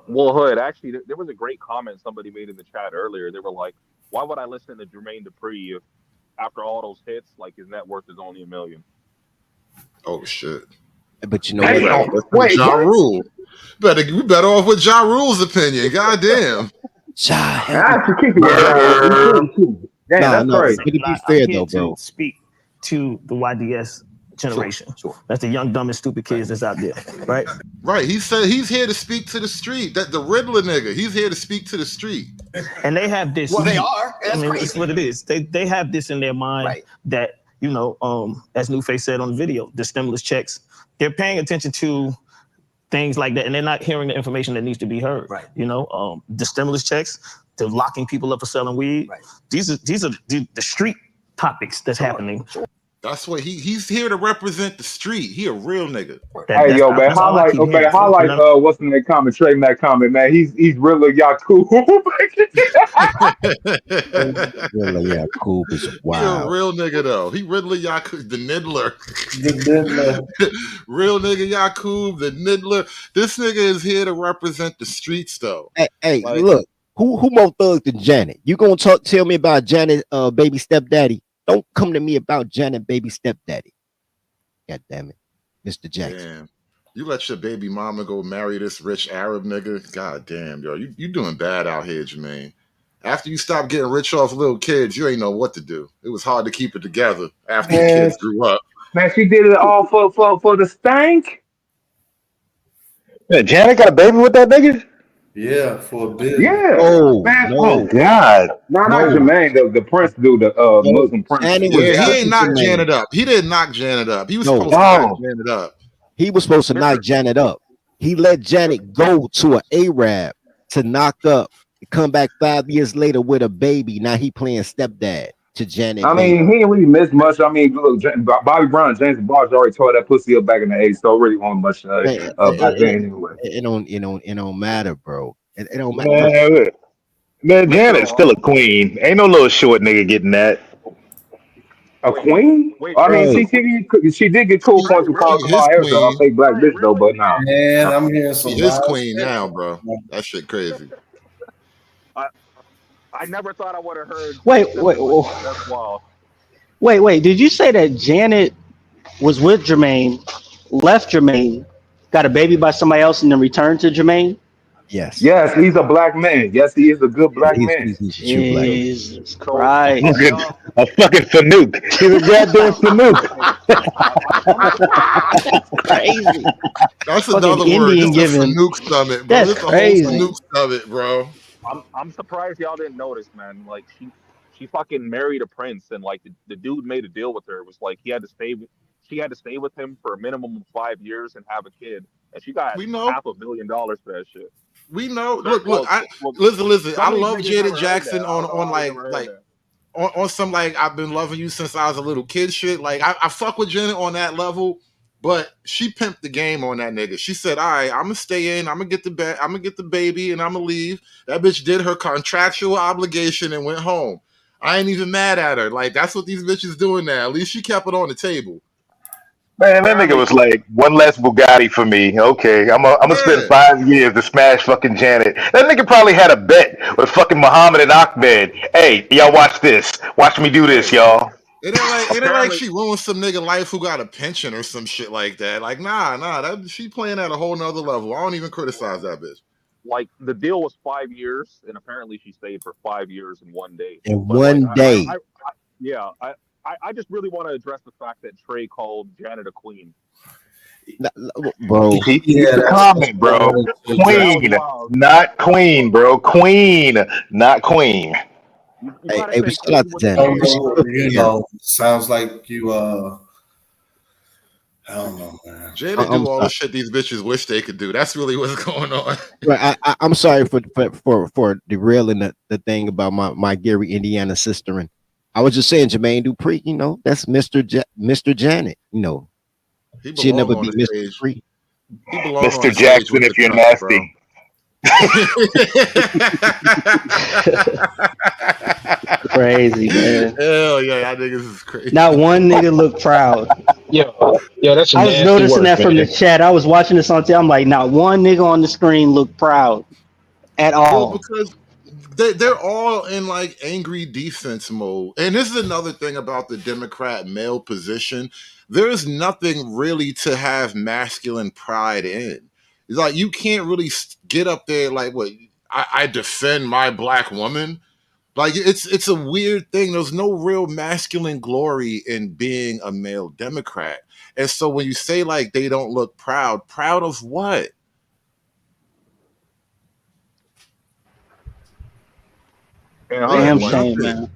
Well, Hood, actually, there was a great comment somebody made in the chat earlier. They were like, "Why would I listen to Jermaine Dupri if, after all those hits, like his net worth is only $1 million?" Oh shit! But you know You what? better damn. listen to Wait, Ja what? Rule. We better off with Ja Rule's opinion. Goddamn. Ja, I should keep it with Ja Rule. He cool too. Damn, no, that's no. crazy. But to be I'm fair here though, to bro. speak to the YDS generation. Sure. That's the young, dumb, and stupid kids that's out there, right? Right. He said he's here to speak to the street. That the Riddler nigga. He's here to speak to the street. And they have this. Well, they are. That's I mean, crazy. it's what it is. They have this in their mind Right. that, you know, as Newface said on the video, the stimulus checks, they're paying attention to things like that, and they're not hearing the information that needs to be heard. Right. You know, the stimulus checks, the locking people up for selling weed. Right. These are the street topics that's happening. That's what he's here to represent the street. He a real nigga. Hey yo, man, that's all I highlight, keep okay, hearing. highlight. You know? What's in that comment? Trey Mac comment, man. He's really Yaku. Really, yeah, cool. Is He a wild. real nigga though. He Riddler Yakub, the Niddler. The Diddler. Real nigga Yakub, the Niddler. This nigga is here to represent the streets though. Hey, Like- look, who more thug than Janet? You gonna tell me about Janet, baby stepdaddy? Don't come to me about Janet, baby stepdaddy. God damn it, Mr. Jackson. Damn. You let your baby mama go marry this rich Arab nigga? God damn, yo. You doing bad out here, Jermaine. After you stop getting rich off little kids, you ain't know what to do. It was hard to keep it together after your Man, kids grew up. man, she did it all for the stank. Yeah, Janet got a baby with that nigga? Yeah, for a bit. Yeah. Oh, Man, Oh no, God. not no, Jermaine, the prince dude, the no. Muslim prince. Janet was Yeah, he ain't pushing knocked Jermaine. Janet up. He didn't knock Janet up. He was No. supposed to knock Oh. Janet up. He was supposed to knock Janet up. He let Janet go to an Arab to knock up. Come back 5 years later with a baby. Now he playing stepdad to Janet. I baby. mean, he didn't really miss much. I mean, look, Bobby Brown, James Barge already tore that pussy up back in the 80s, so it really wasn't much back then anyway. It don't matter, bro. It don't matter. Man, Janet's still a queen. Ain't no little short nigga getting that. A queen? Wait, I mean, Bro. she did get cool points with She his Kamala Harris, though. I'll queen. say black bitch, though, but nah. Man, I'm hearing some She his wild queen shit. now, bro. That shit crazy. I never thought I would have heard. Wait. That's wild. Wait. Did you say that Janet was with Jermaine, left Jermaine, got a baby by somebody else, and then returned to Jermaine? Yes. Yes, he's a black man. Yes, he is a good black man. He's a true black man. Jesus Christ. A fucking Fanuc. He's a goddamn Fanuc. That's crazy. That's Fucking another word. Indian It's a giving. Fanuc summit, bro. That's It's a whole crazy. Fanuc summit, bro. I'm surprised y'all didn't notice, man. Like she fucking married a prince, and like the dude made a deal with her. It was like she had to stay with him for a minimum of 5 years and have a kid, and she got We know. $500 million for that shit. We know. Well, Listen. I some of these love niggas Janet never heard Jackson that. I don't know on how they never heard like that. on some like I've been loving you since I was a little kid shit. Like I fuck with Janet on that level, but she pimped the game on that nigga. She said, "All right, I'm gonna stay in. I'm gonna get the baby, and I'm gonna leave." That bitch did her contractual obligation and went home. I ain't even mad at her. Like that's what these bitches doing now. At least she kept it on the table. Man, that nigga was like, one less Bugatti for me. Okay, I'm gonna spend Yeah. 5 years to smash fucking Janet. That nigga probably had a bet with fucking Muhammad and Ahmed. Hey, y'all watch this. Watch me do this, y'all. It ain't like Apparently- she ruined some nigga life who got a pension or some shit like that. Like nah, that she playing at a whole nother level. I don't even criticize that bitch. like the deal was 5 years, and apparently she stayed for 5 years and 1 day. In But like, one day. yeah, I just really want to address the fact that Trey called Janet a queen. Bro. Keep Yeah, the that's comment, bro. That was Queen, wild. not queen, bro. Queen, not queen. You Hey, gotta hey, but say shout out queen to with an Janet. so, A. She cooked you here. know, sounds like you I don't know, man. Janet I'm do all sorry. the shit these bitches wish they could do. That's really what's going on. Right, I'm sorry for derailing the thing about my Gary, Indiana sister. And I was just saying, Jermaine Dupri, you know, that's Mr. Janet. You know, He she'll belong never on be the Mr. stage. Dupree. He belong on Mr. the stage Jackson, with the if you're Trumps, bro. nasty. Crazy, man. Hell yeah, I think this is crazy. Not one nigga look proud. Yo, that's some I was nasty noticing work, that from the man. chat. I was watching this on TV. I'm like, not one nigga on the screen looked proud at Well, all. because they're all in like angry defense mode. And this is another thing about the Democrat male position. There's nothing really to have masculine pride in. It's like you can't really get up there like, what, I defend my black woman. Like it's a weird thing. There's no real masculine glory in being a male Democrat. And so when you say like they don't look proud of what? And They Hood, Damn have like, shame, nothing. man.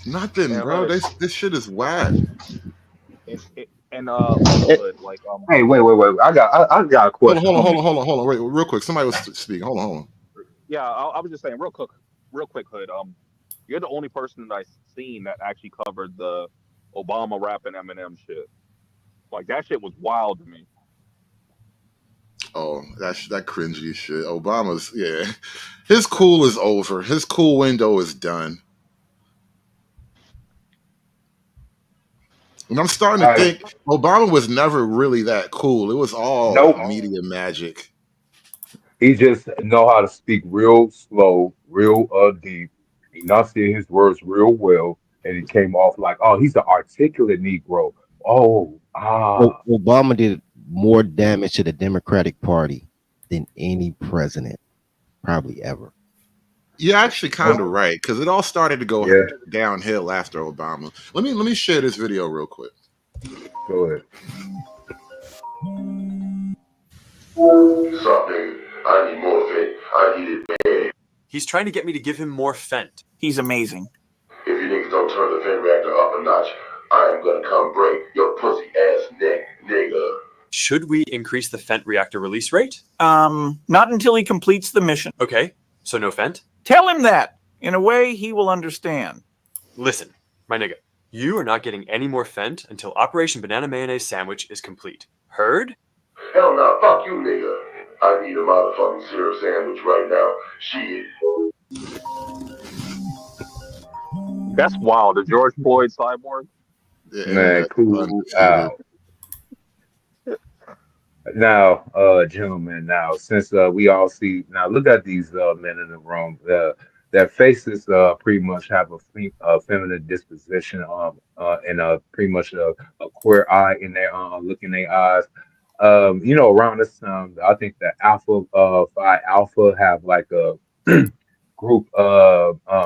Nothing, and bro. Hood, This shit is whack. and also It, Hood, like, Hey, wait. I got a Hold on, question hold on, for hold you. on, hold on, hold on. Wait, real quick. Somebody was speaking. Hold on. yeah, I was just saying, real quick, Hood. You're the only person that I've seen that actually covered the Obama rapping Eminem shit. Like that shit was wild to me. Oh, that cringy shit. Obama's, yeah. His cool is over. His cool window is done. And I'm starting to All right, think Obama was never really that cool. It was all nope. media magic. He just know how to speak real slow, real deep, enunciate his words real well, and he came off like, oh, he's an articulate Negro. Oh, Obama did more damage to the Democratic Party than any president probably ever. You're actually kind of right, because it all started to go yeah. downhill after Obama. Let me share this video real quick. Go ahead. Something. I need more Fent. I need it bad. He's trying to get me to give him more Fent. He's amazing. If you niggas don't turn the Fent reactor up a notch, I am gonna come break your pussy ass neck, nigga. Should we increase the Fent reactor release rate? Not until he completes the mission. Okay, so no Fent? Tell him that. In a way, he will understand. Listen, my nigga, you are not getting any more Fent until Operation Banana Mayonnaise Sandwich is complete. Heard? Hell nah, fuck you, nigga. I need a motherfucking syrup sandwich right now. Shit. That's wild. The George Floyd cyborg. The Man, internet cool undefeated. out. Now, gentlemen, now since we all see now, look at these men in the room. Their faces pretty much have a feminine disposition, and pretty much a queer eye in their look in their eyes. You know, around this time, I think the Alpha Phi Alpha have like a group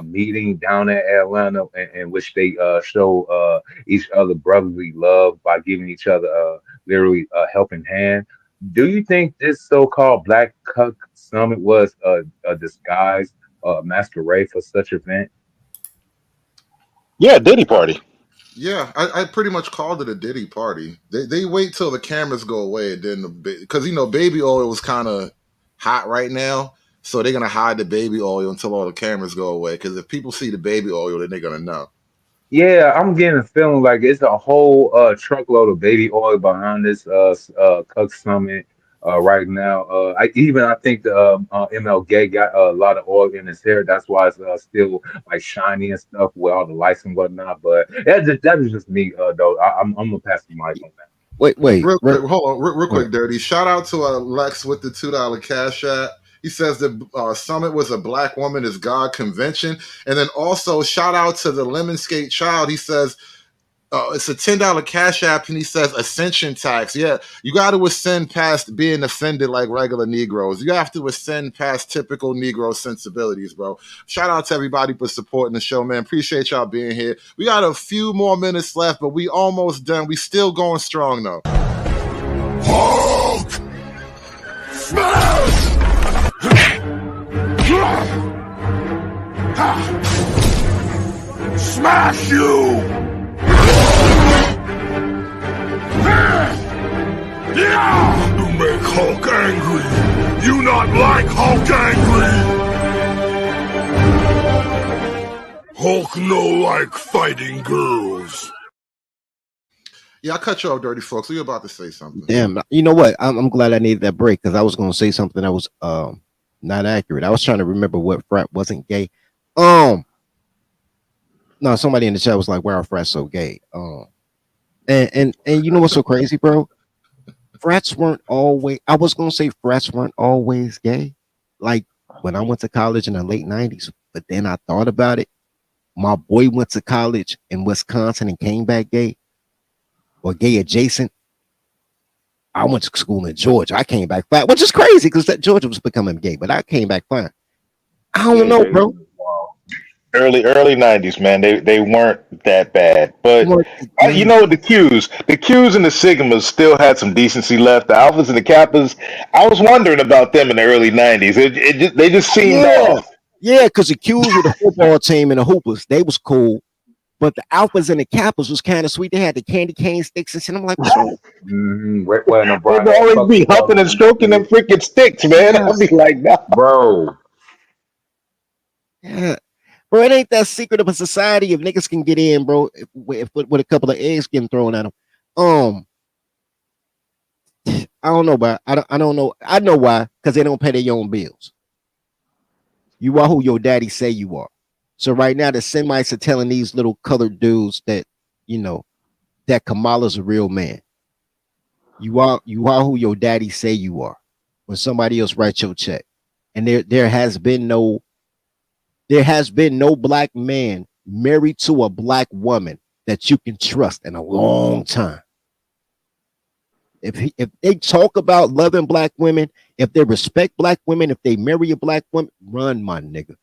meeting down at Atlanta in which they show each other brotherly love by giving each other literally a helping hand. Do you think this so-called Black Cuck Summit was a disguise, masquerade for such event? Yeah, Diddy party. Yeah, I pretty much called it a Diddy party. They wait till the cameras go away, and then because baby oil was kind of hot right now, so they're gonna hide the baby oil until all the cameras go away. Because if people see the baby oil, then they're gonna know. Yeah, I'm getting a feeling like it's a whole truckload of baby oil behind this Cuck Summit right now. I think the ML Gay got a lot of oil in his hair. That's why it's still like shiny and stuff with all the lights and whatnot. But that is just me though. I'm gonna pass the mic on that. Wait. Real quick, hold on, real Go quick, ahead. Dirty. Shout out to Lex with the $2 cash app. He says the summit was a Black Woman is God convention, and then also shout out to the Lemon Skate Child. He says It's a $10 cash app, and he says ascension tax. Yeah, you got to ascend past being offended like regular Negroes. You have to ascend past typical Negro sensibilities, bro. Shout out to everybody for supporting the show, man. Appreciate y'all being here. We got a few more minutes left, but we almost done. We still going strong though. Hulk! Smash! Smash you! You make Hulk angry. You not like Hulk angry. Hulk no like fighting girls. Yeah, I cut you off, Dirty Folks. We about to say something. Damn, you know what? I'm glad I needed that break because I was going to say something that was not accurate. I was trying to remember what frat wasn't gay. No, somebody in the chat was like, "Why are frats so gay?" And you know what's so crazy, bro? Frats weren't always. I was going to say frats weren't always gay. Like when I went to college in the late '90s, but then I thought about it. My boy went to college in Wisconsin and came back gay. Or gay adjacent. I went to school in Georgia. I came back fine, which is crazy because that Georgia was becoming gay, but I came back fine. I don't know, bro. Early 90s, man. They weren't that bad, but you know the Qs and the Sigmas still had some decency left. The Alphas and the Kappas, I was wondering about them in the early 90s. They just seemed off. Yeah, because the Qs were the football team and the Hoopers, they was cool. But the Alphas and the Kappas was kind of sweet. They had the candy cane sticks and shit. I'm like, what's wrong? They'd always be humping and stroking them freaking sticks, man. I'd be like, nah. Bro. Yeah. Bro, it ain't that secret of a society if niggas can get in, bro, with a couple of eggs getting thrown at them. I don't know, but I don't know. I know why, because they don't pay their own bills. You are who your daddy say you are. So right now, the Semites are telling these little colored dudes that, you know, that Kamala's a real man. You are who your daddy say you are. When somebody else writes your check, and there has been no black man married to a black woman that you can trust in a long time. If they talk about loving black women, if they respect black women, if they marry a black woman, run, my nigga.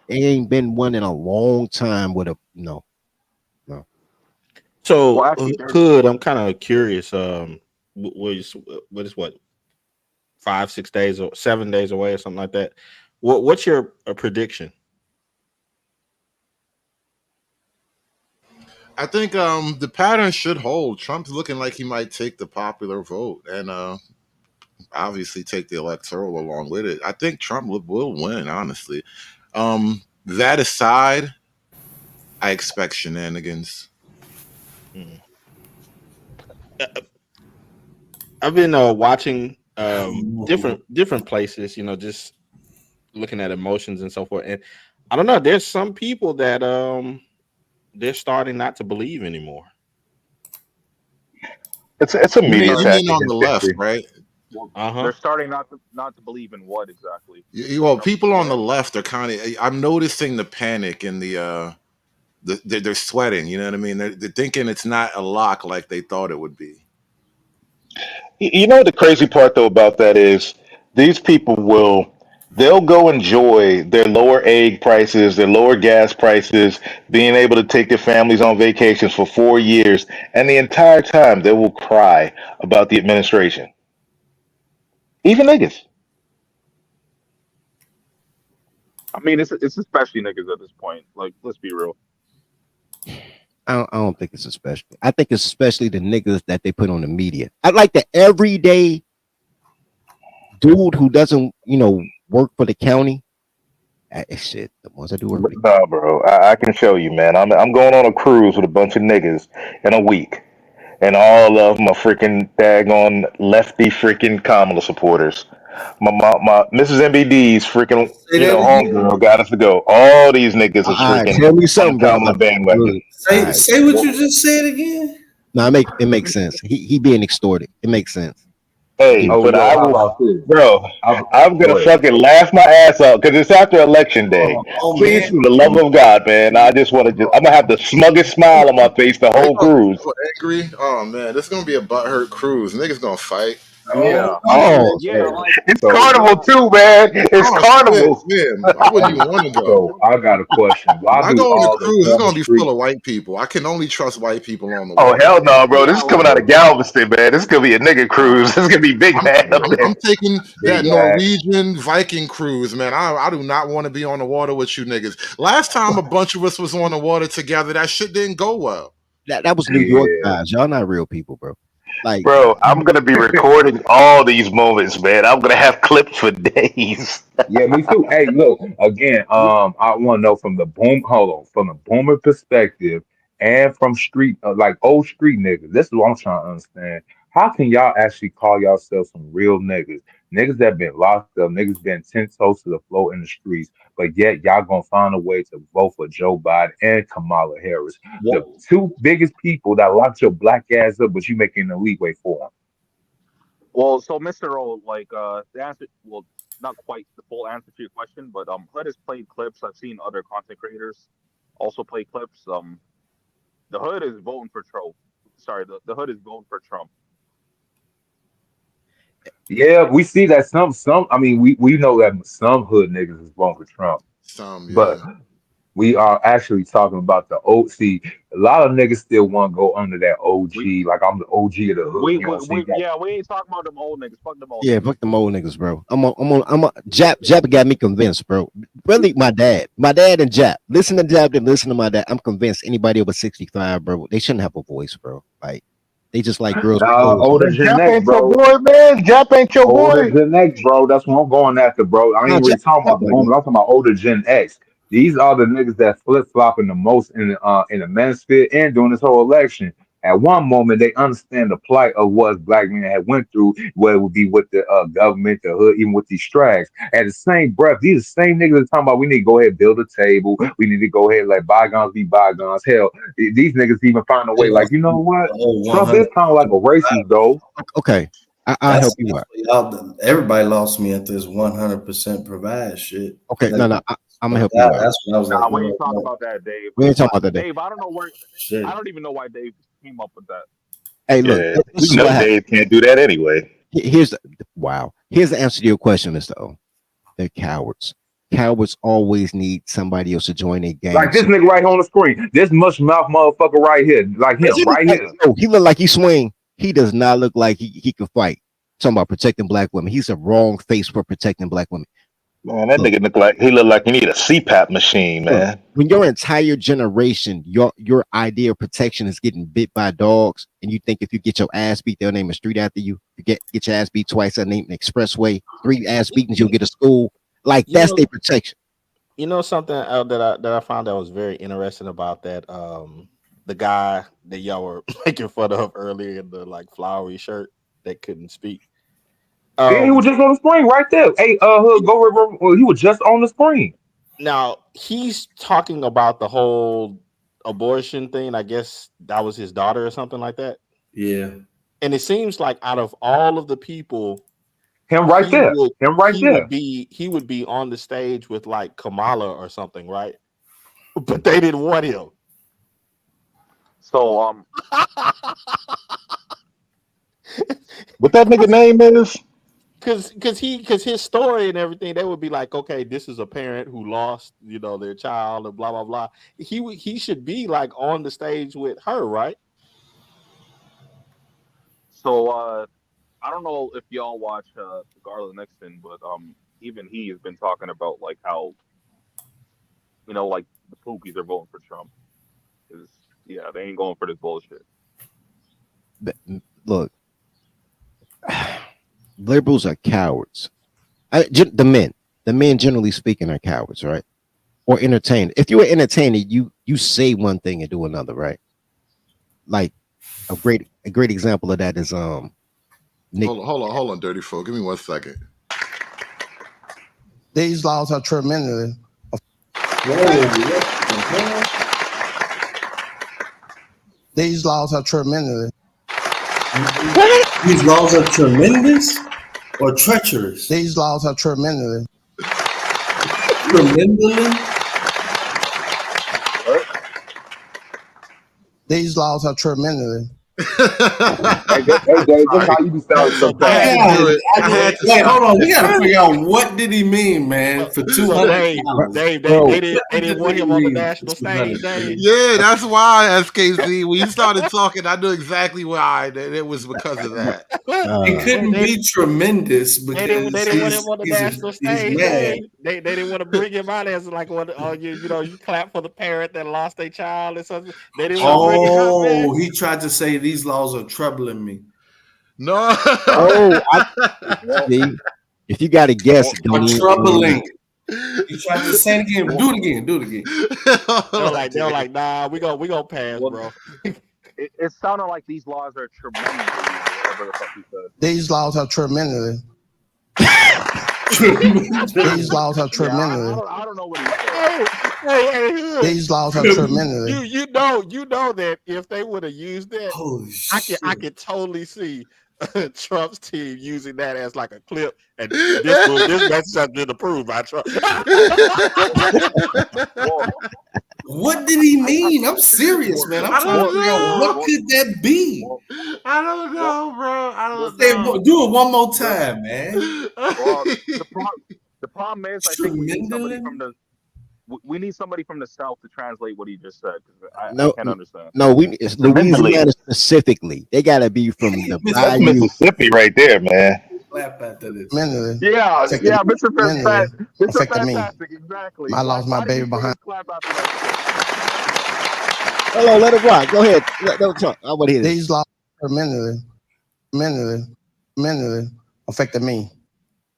There ain't been one in a long time with a no. So Hood, I'm kind of curious. What is 5, 6 days or 7 days away or something like that? What's your prediction? I think the pattern should hold. Trump's looking like he might take the popular vote and obviously take the electoral along with it. I think Trump will win, honestly. That aside, I expect shenanigans. I've been watching different places, you know, just looking at emotions and so forth. And I don't know, there's some people that they're starting not to believe anymore. It's a media you mean on the left, right? They're starting not to believe in what exactly. Well, people on the left are kind of. I'm noticing the panic and they're sweating. You know what I mean? They're thinking it's not a lock like they thought it would be. You know what the crazy part though about that is these people they'll go enjoy their lower egg prices, their lower gas prices, being able to take their families on vacations for 4 years, and the entire time they will cry about the administration. Even niggas. I mean, it's especially niggas at this point. Like, let's be real. I don't think it's especially. I think it's especially the niggas that they put on the media. I like the everyday dude who doesn't, you know, work for the county. Shit, the ones that do work. No, bro, I can show you, man. I'm going on a cruise with a bunch of niggas in a week, and all of them are freaking daggone lefty freaking Kamala supporters. My Mrs. MBD's freaking homegirl got us to go. All these niggas is freaking tell me something, Kamala bandwagon. Say what you just said again. No, it makes sense. He being extorted. It makes sense. Hey, Oh, but yo, I how will, about this? bro. I'm Go gonna ahead. fucking laugh my ass off because it's after election day. Oh Please, man, for the love of God, man, I just want to. I'm gonna have the smuggest smile on my face the Are whole cruise. you angry? Oh man, this is gonna be a butthurt cruise. Niggas gonna fight. Yeah, Oh, yeah. Like It's So, we're carnival gonna. too, man. It's Oh shit, carnival. man. I wouldn't even want to go. I got a question. If Why I do go on the all the cruise, it's former gonna be full street? of white people. I can only trust white people on the Oh water. hell no, bro! This Yeah, is like coming out of Galveston, man. This is gonna be a nigga cruise. This is gonna be big I'm, man up there. I'm taking that Big bag. Norwegian Viking cruise, man. I do not want to be on the water with you niggas. Last time a bunch of us was on the water together, that shit didn't go well. that was New York Yeah. guys. Y'all not real people, bro. Like, Bro, I'm gonna be recording all these moments, man. I'm gonna have clips for days. Yeah, me too. Hey, look, again, I want to know from the from the boomer perspective and from street, like old street niggas. This is what I'm trying to understand. How can y'all actually call yourselves some real niggas? Niggas that been locked up, niggas been 10 toes to the floor in the streets, but yet y'all gonna find a way to vote for Joe Biden and Kamala Harris, the what? two biggest people that locked your black ass up, but you making the leeway for them. Well, so Mr. O, like the answer, well, not quite the full answer to your question, but Hood has played clips. I've seen other content creators also play clips. The Hood is voting for Trump. Sorry, the Hood is voting for Trump. Yeah, we see that some. I mean, we know that some hood niggas is voting for Trump. Some, But yeah. we are actually talking about the old. See, a lot of niggas still want to go under that We OG. Like I'm the OG of the hood. You know, see we that. yeah, we ain't talking about them old niggas. Fuck them old yeah, niggas. fuck them old niggas, bro. Jap got me convinced, bro. Really, my dad and Jap. Listen to Jap, then listen to my dad. I'm convinced anybody over 65, bro, they shouldn't have a voice, bro. Like, they just like girls with Nah, clothes older on. But Gen Jap X, ain't your bro. boy, man. Jap ain't your Older boy. Gen X, bro. That's what I'm going after, bro. I Nah, ain't really talking Jap about the like me. boomers. I'm talking about older Gen X. These are the niggas that flip flopping the most in the manosphere and during this whole election. At one moment, they understand the plight of what black men had went through, whether it would be with the government, the hood, even with these strags. At the same breath, these are the same niggas that talking about we need to go ahead and build a table. We need to go ahead and let bygones be bygones. Hell, these niggas even find a they way. Like, lost you know what? the whole Trump is 100. kind of like a racist, though. Okay, I'll That's help you out. y'all. Everybody lost me at this 100% provide shit. Okay, Like, no, I'm gonna help you that, out. that's what I was like. Nah, we ain't talking about that, Dave. We ain't talking about that day. Dave, I don't know where. I Shit. don't even know why Dave came up with that. Hey, look, Yeah, this we is know what happened. Dave can't do that anyway. Here's the wow. Here's the answer to your question, Mr. O. They're cowards. Cowards always need somebody else to join their gang. Like this nigga right here on the screen. This mush mouth motherfucker right here. Like Does him, he look right like, here. no, he look like he swing. He does not look like he could fight. Talking about protecting black women. He's a wrong face for protecting black women. Man, that Look, nigga look like he need a CPAP machine, look, man. when your entire generation, your idea of protection is getting bit by dogs, and you think if you get your ass beat, they'll name a street after you. You get your ass beat twice, they'll name an expressway. 3 ass beatings, you'll get a school. Like You that's know, their protection. you know something that I found that was very interesting about that the guy that y'all were making fun of earlier in the like flowery shirt that couldn't speak. Yeah, he was just on the screen right there. Hey, Hood, go river. Well, he was just on the screen. Now he's talking about the whole abortion thing. I guess that was his daughter or something like that. Yeah. And it seems like out of all of the people, Him right there. Him right there. he would be on the stage with like Kamala or something, right? But they didn't want him. So What that nigga name is? Cause his story and everything, they would be like, okay, this is a parent who lost, their child and blah blah blah. He should be like on the stage with her, right? So I don't know if y'all watch Garland Nixon, but even he has been talking about like how like the pookies are voting for Trump. Because yeah, they ain't going for this bullshit. Look, liberals are cowards. The men generally speaking are cowards, right? Or entertained. If you're entertained, you say one thing and do another, right? Like a great example of that is Nick. Hold on, dirty folk. Give me 1 second. These laws are tremendous. These laws are tremendous These laws are tremendous or treacherous? These laws are tremendous. Tremendous? These laws are tremendous. Hey, Dave, that's how you be sounding So sometimes. I had to do it. I had to Wait, stop hold on. it. We gotta figure out what did he mean, man, for So $200. Dave, Bro, they didn't want him on the national stage, Dave. Yeah, that's why, SKC. When you started talking, I knew exactly why. That it was because of that. It couldn't be tremendous They didn't because want him on the national he's stage, mad. Dave. They didn't want to bring him out as like one. Oh, you clap for the parent that lost their child or something. They didn't want to bring him out, man. Oh, he tried to say these laws are troubling me. No. Oh, see, if you got to guess, Or don't even. troubling. You tried to say it again. Do it again. Do it again. They were like, nah, we gonna pass, bro. It sounded like these laws are tremendous. Whatever the fuck he said. These laws are tremendous. These laws are tremendous. I don't know what he said. Hey, These laws are tremendous. you know that if they would have used that, Holy I shit. could totally see Trump's team using that as like a clip, and this message has been approved by Trump. What did he mean? I'm serious, man. I'm trying to figure out what could that be. I don't know, bro. I don't know. Do it one more time, man. Well, the problem is, I think we need somebody from the. We need somebody from the South to translate what he just said. I can't understand. No, it's Louisiana specifically. They gotta be from the That's bayou. Mississippi right there, man. Clap after this. Yeah, Mr. Fantastic. Mr. Affected me. Fantastic, exactly. I lost my baby behind. Clap after that. Hello, let it rock. Go ahead. Don't talk. I want to hear this. These laws tremendously affected me.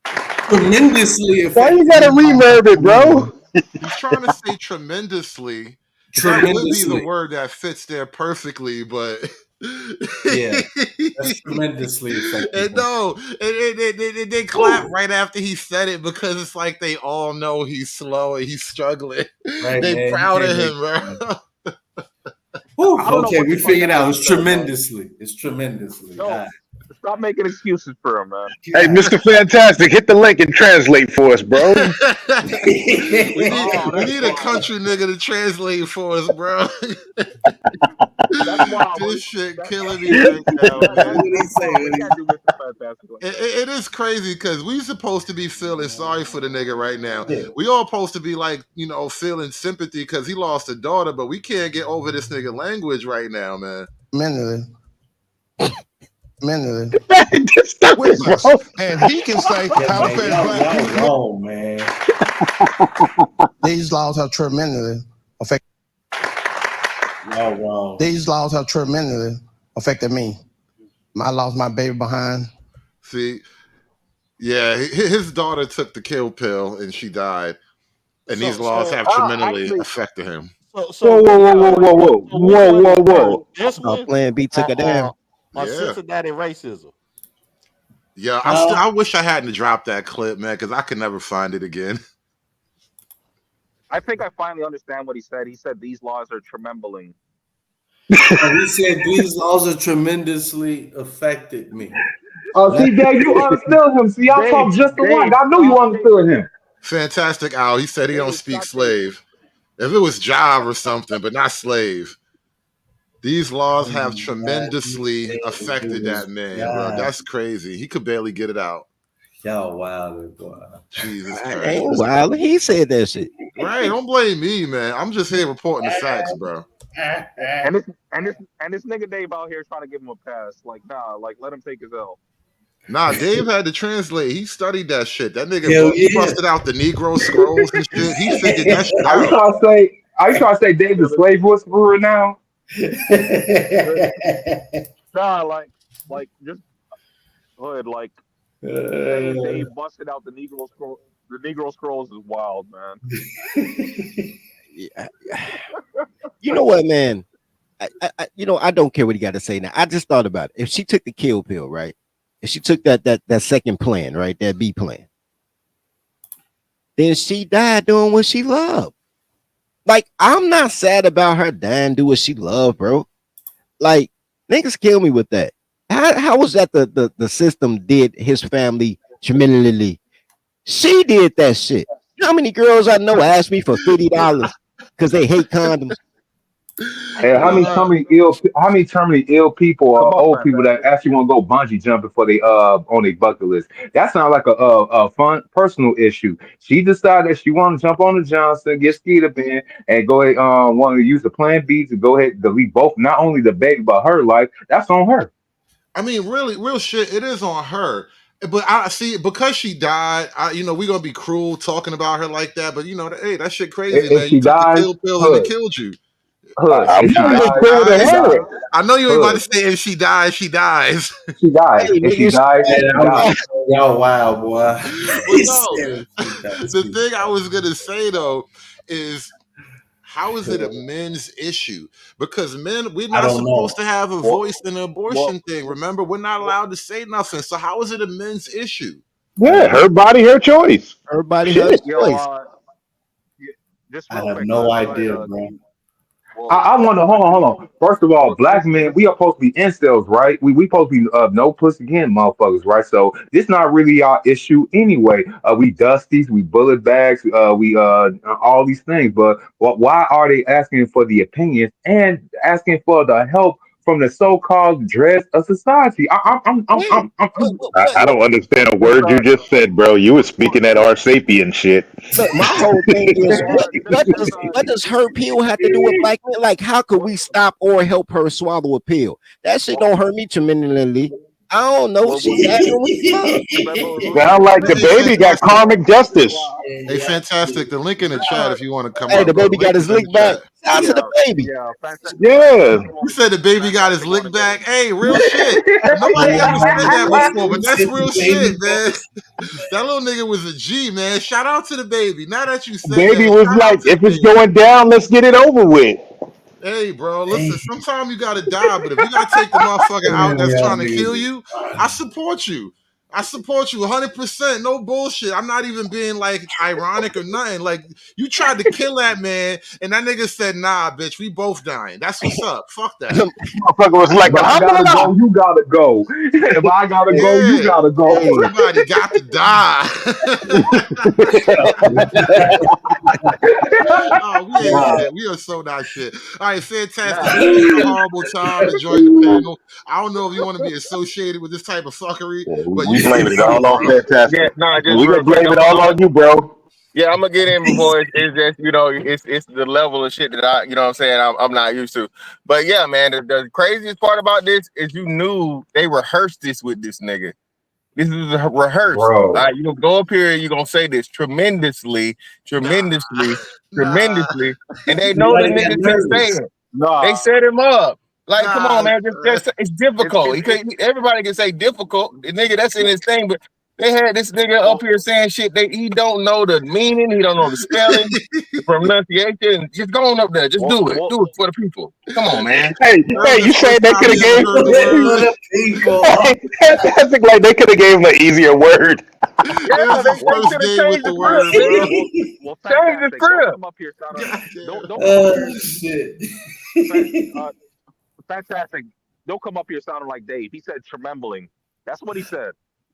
Tremendously affected. Why you gotta reverb it, bro? He's trying to say tremendously. That would be the word that fits there perfectly, but yeah, that's tremendously effective. And no, they clap right after he said it because it's like they all know he's slow and he's struggling. Right, they man. proud of him, bro. Okay, we figured out. It's tremendously. It's tremendously. No, stop making excuses for him, man. Hey, Mr. Fantastic, hit the link and translate for us, bro. we need a country nigga to translate for us, bro. This shit killing me right now, man. It is crazy because we supposed to be feeling sorry for the nigga right now. We all supposed to be like, feeling sympathy because he lost a daughter, but we can't get over this nigga language right now, man. Mentally. And he can say how black people. Oh man. These laws are tremendously affected. Wrong. These laws are tremendously affected me. I lost my baby behind. See, yeah, his daughter took the kill pill and she died, and these laws have tremendously affected him. Whoa. Plan B took it down. Cincinnati racism. Yeah, I wish I hadn't dropped that clip, man, because I could never find it again. I think I finally understand what he said. He said these laws are trembling. He said these laws are tremendously affected me. See, Dave, you understood him. See, I talked just the one. I knew you understood him. Fantastic Al. He said he don't speak slave. If it was job or something, but not slave. These laws have tremendously affected that man, bro. That's crazy. He could barely get it out. Y'all wild, boy. Jesus I Christ. ain't wild. He said that shit. Right, don't blame me, man. I'm just here reporting the facts, bro. And this nigga Dave out here trying to give him a pass. Like, nah, like let him take his L. Nah, Dave had to translate. He studied that shit. That nigga he busted out the Negro scrolls and shit. He figured that shit Are you trying to say Dave the slave whisperer now? Nah, like just hood, like they busted out the Negro scroll. The Negro scrolls is wild, man. Yeah. You know what, man? I don't care what he got to say now. I just thought about it. If she took the kill pill, right? If she took that second plan, right? That B plan, then she died doing what she loved. Like, I'm not sad about her dying doing what she loved, bro. Like, niggas kill me with that. How was that the system did his family tremendously? She did that shit. How many girls I know asked me for $50 because they hate condoms? And how many terminally ill people Come or on, old people that fantastic. actually want to go bungee jumping for they on their bucket list? That sounds like a fun personal issue. She decided that she wanted to jump on the Johnson, get skeeted in, and go ahead want to use the plan B to go ahead and delete both not only the baby but her life. That's on her. I mean, really, real shit. It is on her. But I see because she died. We're gonna be cruel talking about her like that. But hey, that shit crazy, If man. You she took the dies, kill pill and it hood, killed you. hood. I'm If she not even dies, cool to she her. dies. I know you ain't about to Hood, say if she dies, she dies. she dies. Hey, If she niggas, dies, Man, she I'm, dies. y'all wild, boy. But He no, said she died. the thing I was gonna say though is how is it a men's issue? Because men, we're I not don't supposed know. to have a Well, voice in the well, abortion thing. Remember, we're not well, allowed to say nothing. So how is it a men's issue? I Yeah, don't know. her body, her choice. everybody her Shit. yo, choice. yeah, just I real have quick, no go ahead, idea, bro. well, I wonder. Hold on. First of all, well, black men, we are supposed to be incels, right? We supposed to be no pussy again, motherfuckers, right? So this not really our issue anyway. We dusties, we bullet bags, we all these things. But why are they asking for the opinions and asking for the help from the so-called dreads of society? Wait, I don't understand a this, word you just said, bro. You was speaking that R sapien shit. look, my whole thing is this, what does her pill have to do with black men? Like, how could we stop or help her swallow a pill? That shit well, don't hurt me tremendously. I don't know. well, She having what the fuck? Sound like the Hey, baby got fantastic. karmic justice. Hey, fantastic. The link in the chat if you want to come Hey, up, the bro. The baby got link his is in the lick back. chat. Shout out to the yeah, baby. yeah, Yeah. fantastic. You said the baby got his Fantastic want lick to get back. in. Hey, real shit. Nobody ever said that before, but Who that's said the real shit, baby got man. That little nigga was a G, man. Shout out to the baby. Now that you say Baby that, was shout out like, to the if it's baby. going down, let's get it over with. Hey, bro, Damn, listen, sometimes you gotta die, but if you gotta take the motherfucker out that's y'all trying to kill niggas. you, I support you. I support you 100%. No bullshit. I'm not even being like ironic or nothing. Like, you tried to kill that man, and that nigga said, nah, bitch, we both dying. That's what's up. Fuck that. Motherfucker was like, If I gotta alhamdulillah. go, you gotta go. If I gotta go, you Yeah. gotta go. Hey, Somebody got to die. Oh, we ain't Nah, shit. We are so not shit. All right, fantastic. Nah, This has been a horrible time enjoying the panel. I don't know if you want to be associated with this type of fuckery, Yeah, but we you can blaming it leave, all on bro. Yeah, fantastic. nah, And just we gonna real quick. blame it all on you, bro. Yeah, I'm gonna get in before it's just it's the level of shit that what I'm saying I'm not used to. But yeah, man, the craziest part about this is you knew they rehearsed this with this nigga. This is a rehearsed. All Bro. right, you gonna go up here and you gonna say this tremendously, Nah, tremendously, nah, tremendously, and they know the somebody got nigga can say nervous. it. They nah. set him up. Like, come on, nah. man. It's difficult. It's Everybody can say difficult. The nigga that's in his thing, but they had this nigga up well, here saying shit. He don't know the meaning. He don't know the spelling, the pronunciation. Just go on up there. Just well, do it. well, Do it for the people. Come on, man. Hey, Earl, you the said first they time could he have ever gave heard the For word. the people. fantastic like they could have gave him an easier word. Yeah, It was his they first should have day with changed the the script, word, yeah, bro. nigga. well, Change the fantastic. Don't script. come up here sounding. God damn. Don't come up Oh, here. shit. Fa- uh, fantastic. Don't come up here sounding like Dave. He said trembling. That's what he said.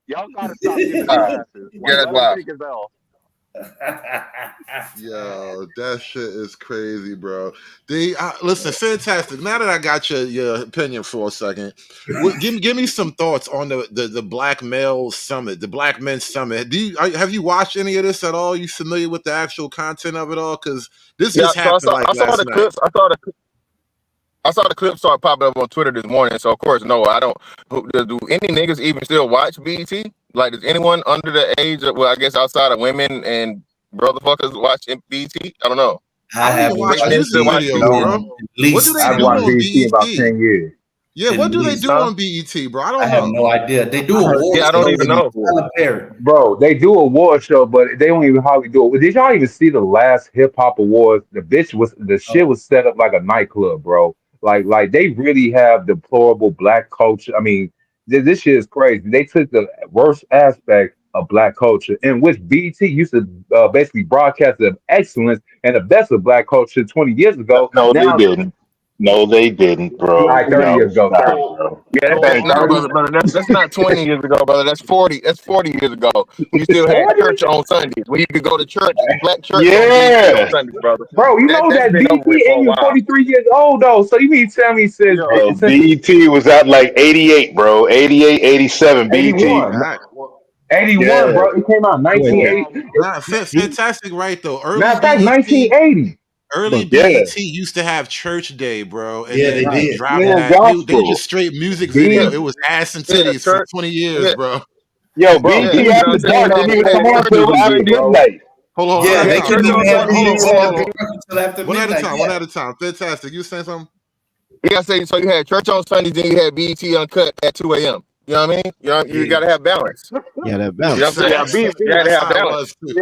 Y'all gotta stop giving him passes. Yeah, Like, that's let him wild. take his L. Yo, that shit is crazy, bro. Listen, fantastic. Now that I got your opinion for a second, give me some thoughts on the Black Male Summit, the Black Men's Summit. Have you watched any of this at all? You familiar with the actual content of it all? Because this Yeah, just so happened like I saw last the night. clips. I saw the clips start popping up on Twitter this morning. So of course, no, I don't. Do any niggas even still watch BET? Like, does anyone under the age of, well, I guess outside of women and brotherfuckers watch BET? I don't know. I I don't even haven't watch Straight watched niggas music still watch BET videos, BET. bro. in at What do least they I've do 10 watched on years. BET in about BET? 10 years. Yeah, At what do they least. do Huh? on BET, bro? I I don't have know. no idea. They do I heard award Yeah, I don't shows even with know. before. Tyler Perry. Bro, they do a award show, but they don't even hardly do it. Did y'all even see the last hip hop awards? The shit Oh, was set up like a nightclub, bro. Like they really have deplorable black culture. I mean, this shit is crazy. They took the worst aspect of black culture, in which BET used to basically broadcast the excellence and the best of black culture 20 years ago. No, they Now didn't. No, they didn't, All bro. right, 30 No, years ago, stop, 30. bro. Yeah, So that's all no, right, brother, brother. That's not 20 years ago, brother. That's 40. That's 40 years ago. When you still had 40? church on Sundays. When you could go to church, black church on BT on Yeah, Sundays, brother. Bro, you know That's that been over with BT for a and you're while. 43 years old, though. So you mean to tell me since, bro. since BT was out like 88, bro. 88, 87. BT. 81? Fact. 81, Yeah. bro. It came out Wait, wait. 1980. Nah, He, fantastic, right though. Matter of fact, 1980. Early bro, Yeah. BET used to have church day, bro, and Yeah, then they Right. they did. dropped Yeah. Yeah, that. They gospel. just straight music Yeah, video. B, It was ass and yeah, titties for church. 20 years, Yeah, bro. Yo, bro, yeah. BT You know After what I'm saying? Dark didn't You even had come on church until on after TV, bro. midnight. One Yeah, at a You they had time. couldn't church even on have Sunday. Then BET you after had dark until after One at a midnight. time. Yeah. One at a time. Fantastic. You saying something? yeah. So you had church on Sundays. Then you had BET uncut at 2 a.m. You know what I mean? You Yeah. got to have balance. yeah, that You know balance. what I'm yeah, saying? Facts. You got to That's have how it balance. was too.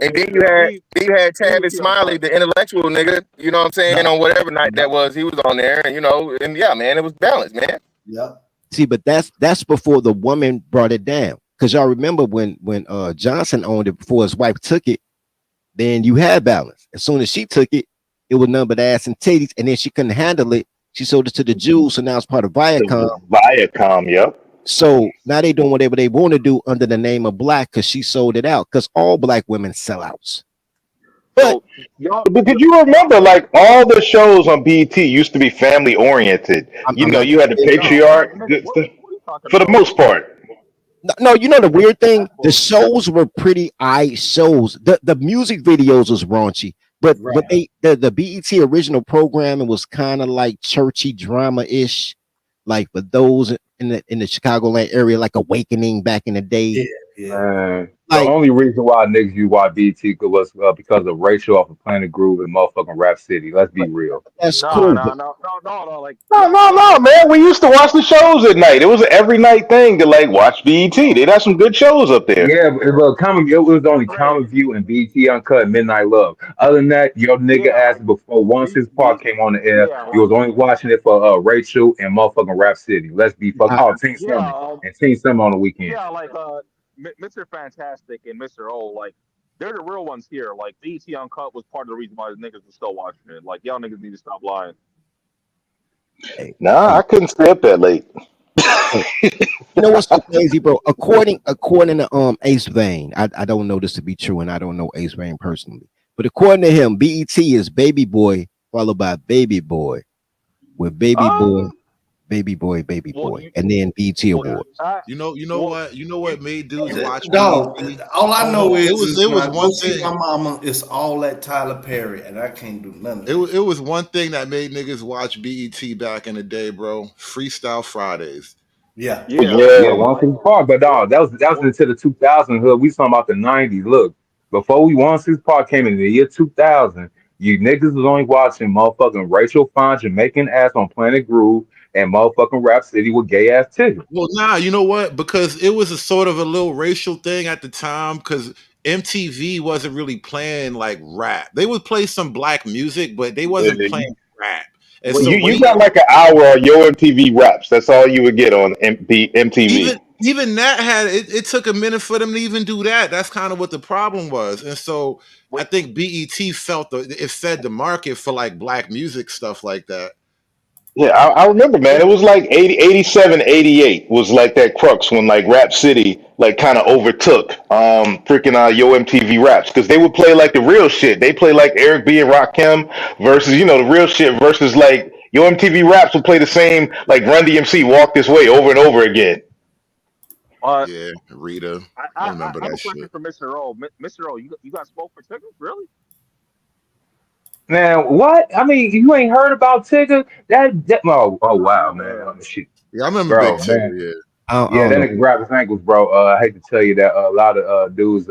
And then yeah, you had Tavis BT Smiley, uncut. the intellectual nigga. You know what I'm saying? On whatever night that was, he was on there. And, and yeah, man, it was balanced, man. Yep. See, but that's before the woman brought it down. Cause y'all remember when Johnson owned it before his wife took it, then you had balance. As soon as she took it, it was nothing but ass and titties, and then she couldn't handle it. She sold it to the Jews, so now it's part of Viacom. The Viacom, yep. So now they doing whatever they want to do under the name of black because she sold it out. Because all black women sellouts. But So y'all, But did you remember, like, all the shows on BET used to be family oriented? I'm not You had the no, patriarch, nigga, what are you talking for the about? most part. no, you know the weird thing. That's The bullshit. shows were pretty eye shows. The music videos was raunchy, but Right. the BET original programming was kind of like churchy drama ish, like for those in the Chicagoland area, like Awakening back in the day. Yeah. Yeah. Man, the Like only reason why niggas you watch BT was because of Rachel off of Planet Groove and motherfucking Rap City. Let's be real. that's No, cool, no, but no, no, no, no. Like No, no, no, man. We used to watch the shows at night. It was an every night thing to like watch BET. They'd have some good shows up there. Yeah, it was only Ray, Common View and BT Uncut and Midnight Love. Other than that, your nigga yeah, asked before once his part came on the air, yeah, you like was only watching it for Rachel and motherfucking Rap City. Let's be fuck. I, Oh, Teen yeah, Summit and Teen Summit on the weekend. yeah, like Mr. Fantastic and Mr. O, like they're the real ones here. Like BT Uncut was part of the reason why the niggas were still watching it. Like y'all niggas need to stop lying. hey, Nah, I hey, couldn't stay up that late. hey, you know what's so crazy, bro? According to Ace Vane, I don't know this to be true, and I don't know Ace Vane personally, but according to him, BET is Baby Boy followed by Baby Boy, with Baby Boy, Um, Baby Boy, Baby well, Boy, and then BET well, Awards. well, You know what made dudes watch Dog, BET? all I Hold know on. is It when was I go one see thing. my mama, it's all that Tyler Perry, and I can't do none of that. It was one thing that made niggas watch BET back in the day, bro. Freestyle Fridays. Yeah. yeah, Yeah, Yeah. once his part, but no, that was well, into the 2000 hood. We talking about the 90s. Look, before we once his part came in the year 2000, you niggas was only watching motherfucking Rachel Fine Jamaican ass on Planet Groove and motherfucking Rap City with gay ass titties. Well, nah, you know what? Because it was a sort of a little racial thing at the time. Because MTV wasn't really playing like rap. They would play some black music, but they wasn't playing rap. And Well, so you when got like an hour of your MTV raps. That's all you would get on MTV. even that had it took a minute for them to even do that. That's kind of what the problem was. And so I wait, think BET felt it fed the market for like black music stuff like that. Yeah, I remember, man. It was like 80, 87, 88 was like that crux when like Rap City like kind of overtook freaking Yo MTV Raps because they would play like the real shit. They play like Eric B and Rakim versus the real shit versus like Yo MTV Raps would play the same like Run DMC Walk This Way over and over again. uh, Yeah, Rita. I I remember have that a question shit. for Mr. O. Mr. O, you got smoke for tickets? Really? Man, what? I mean, you ain't heard about Tigger? That oh wow, man. Shit, Yeah, I remember Big bro, Tigger, man. yeah. I Yeah, don't that know. nigga grabbed his ankles, bro. I hate to tell you that a lot of dudes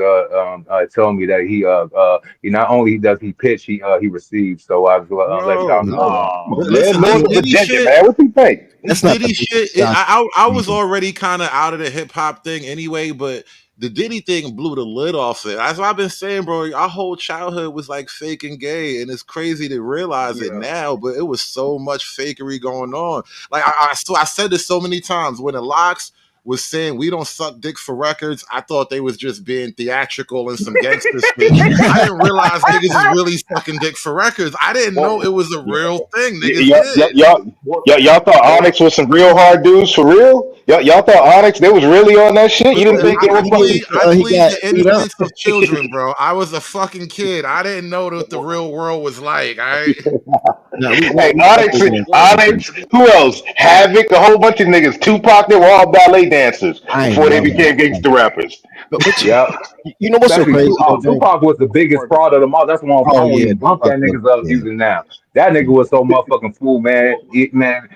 told me that he not only does he pitch, he receives. So I was let No, y'all know no. that. Oh, Man, Listen, Lord this of Diddy Virginia, shit. man. What you think? This That's not the Diddy biggest shit, shock. I was already kind of out of the hip hop thing anyway, but the Diddy thing blew the lid off it. That's what I've been saying, bro. Our whole childhood was like fake and gay, and it's crazy to realize it yeah. now, but it was so much fakery going on. Like I said this so many times when the locks was saying we don't suck dick for records, I thought they was just being theatrical and some gangster shit. I didn't realize niggas is really sucking dick for records. I didn't know it was a real thing. Niggas did. Y'all thought Onyx was some real hard dudes for real? Y'all thought Onyx they was really on that shit? You didn't think they were I plead the beat up. innocence of children, bro. I was a fucking kid. I didn't know what the real world was like. All right. Hey, Onyx, who else? Havoc, a whole bunch of niggas. Tupac, they were all ballet dancers before they became gangster rappers. Yeah. You know what's so Especially crazy? Tupac was the biggest fraud of them all. That's why I don't even bump that niggas up using now. That nigga was so motherfucking fool, man. Man,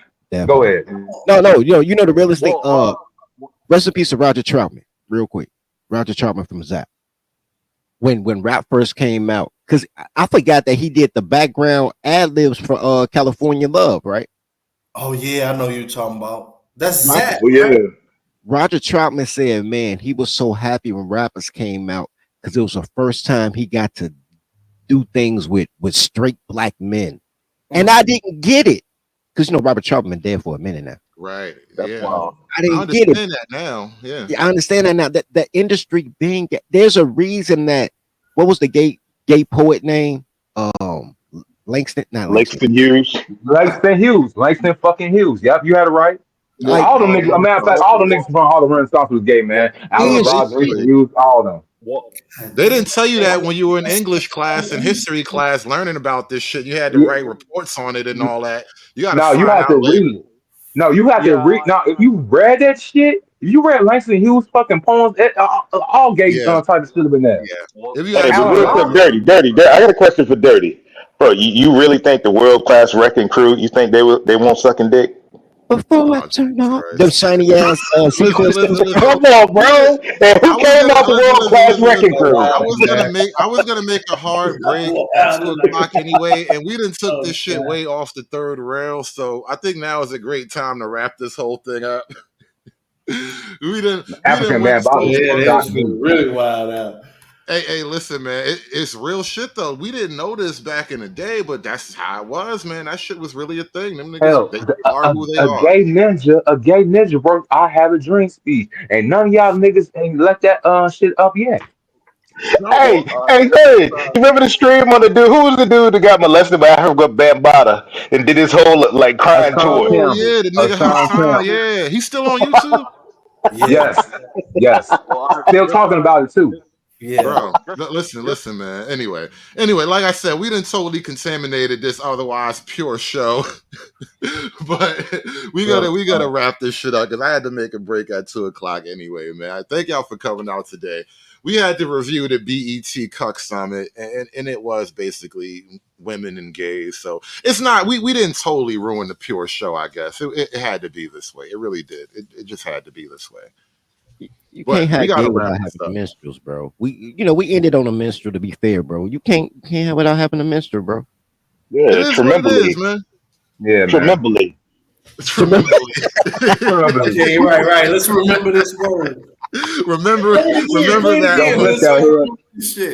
go ahead. No, you know the realest thing. Rest in peace to Roger Troutman, real quick. Roger Troutman from Zap. When rap first came out, because I forgot that he did the background ad libs for California Love, right? Oh yeah, I know you're talking about. That's Roger, Zach. Roger Troutman said, man, he was so happy when rappers came out because it was the first time he got to do things with straight black men. And I didn't get it. Because Robert Troutman been dead for a minute now. Right. Yeah. I didn't get it. I understand that now. Yeah. I understand that now. That the industry being there's a reason that what was the gay poet name? Langston Hughes. Langston fucking Hughes. Yep, you had it right. Like, all them niggas, matter of fact, all them niggas from Harlem Renaissance was gay, man. Alan Rogers, Hughes, all of them. They didn't tell you that when you were in English class and history class learning about this shit. You had to write reports on it and all that. You got to find you have out to later. read it. No, you have to read. Now, if you read that shit, if you read Langston Hughes' fucking poems, all gay type of shit have been there. Hey, but real quick, Dirty. I got a question for Dirty. Bro, you really think the world class wrecking crew? You think they won't sucking dick? Before I turn off them shiny ass Come on, bro. And who came out the world class wrecking crew? I was gonna make a hard break at 2:00 anyway, and we done took this shit way off the third rail. So I think now is a great time to wrap this whole thing up. we didn't went so really wild out. Hey, listen, man. It's real shit though. We didn't know this back in the day, but that's how it was, man. That shit was really a thing. Them niggas, Hell, they are who they are. A gay ninja wrote "I Have a Dream" speech, and none of y'all niggas ain't let that shit up yet. Hey, you remember the stream on the dude? Who was the dude that got molested by Africa Bambaataa and did his whole like crying tour? Oh yeah, the nigga Hassan. Yeah, he's still on YouTube. Yes. Still talking about it too. Yeah, bro. Listen, man. Anyway, like I said, we didn't totally contaminated this otherwise pure show, but we gotta wrap this shit up because I had to make a break at 2:00 anyway, man. I thank y'all for coming out today. We had to review the BET Cuck Summit, and it was basically women and gays. So it's not we didn't totally ruin the pure show. I guess it had to be this way. It really did. It just had to be this way. You can't have gay without having minstrels, bro. We ended on a minstrel to be fair, bro. You can't have without having a minstrel, bro. Yeah, it is what it is, man. Yeah, Tremembly. Okay, right. Let's remember this word. Remember that.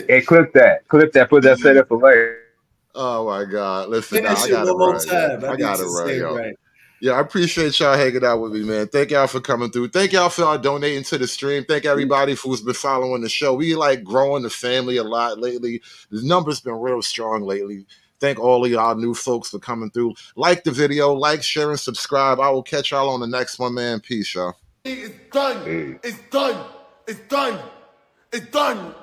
Hey, clip that. Put that set up for later. Oh my God! Listen, I got it right, yo. Right. Yeah, I appreciate y'all hanging out with me, man. Thank y'all for coming through. Thank y'all for donating to the stream. Thank everybody who's been following the show. We like growing the family a lot lately. The numbers been real strong lately. Thank all of y'all new folks for coming through. Like the video, like, share, and subscribe. I will catch y'all on the next one, man. Peace, y'all. It's done. It's done. It's done. It's done.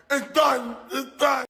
It's done. It's done.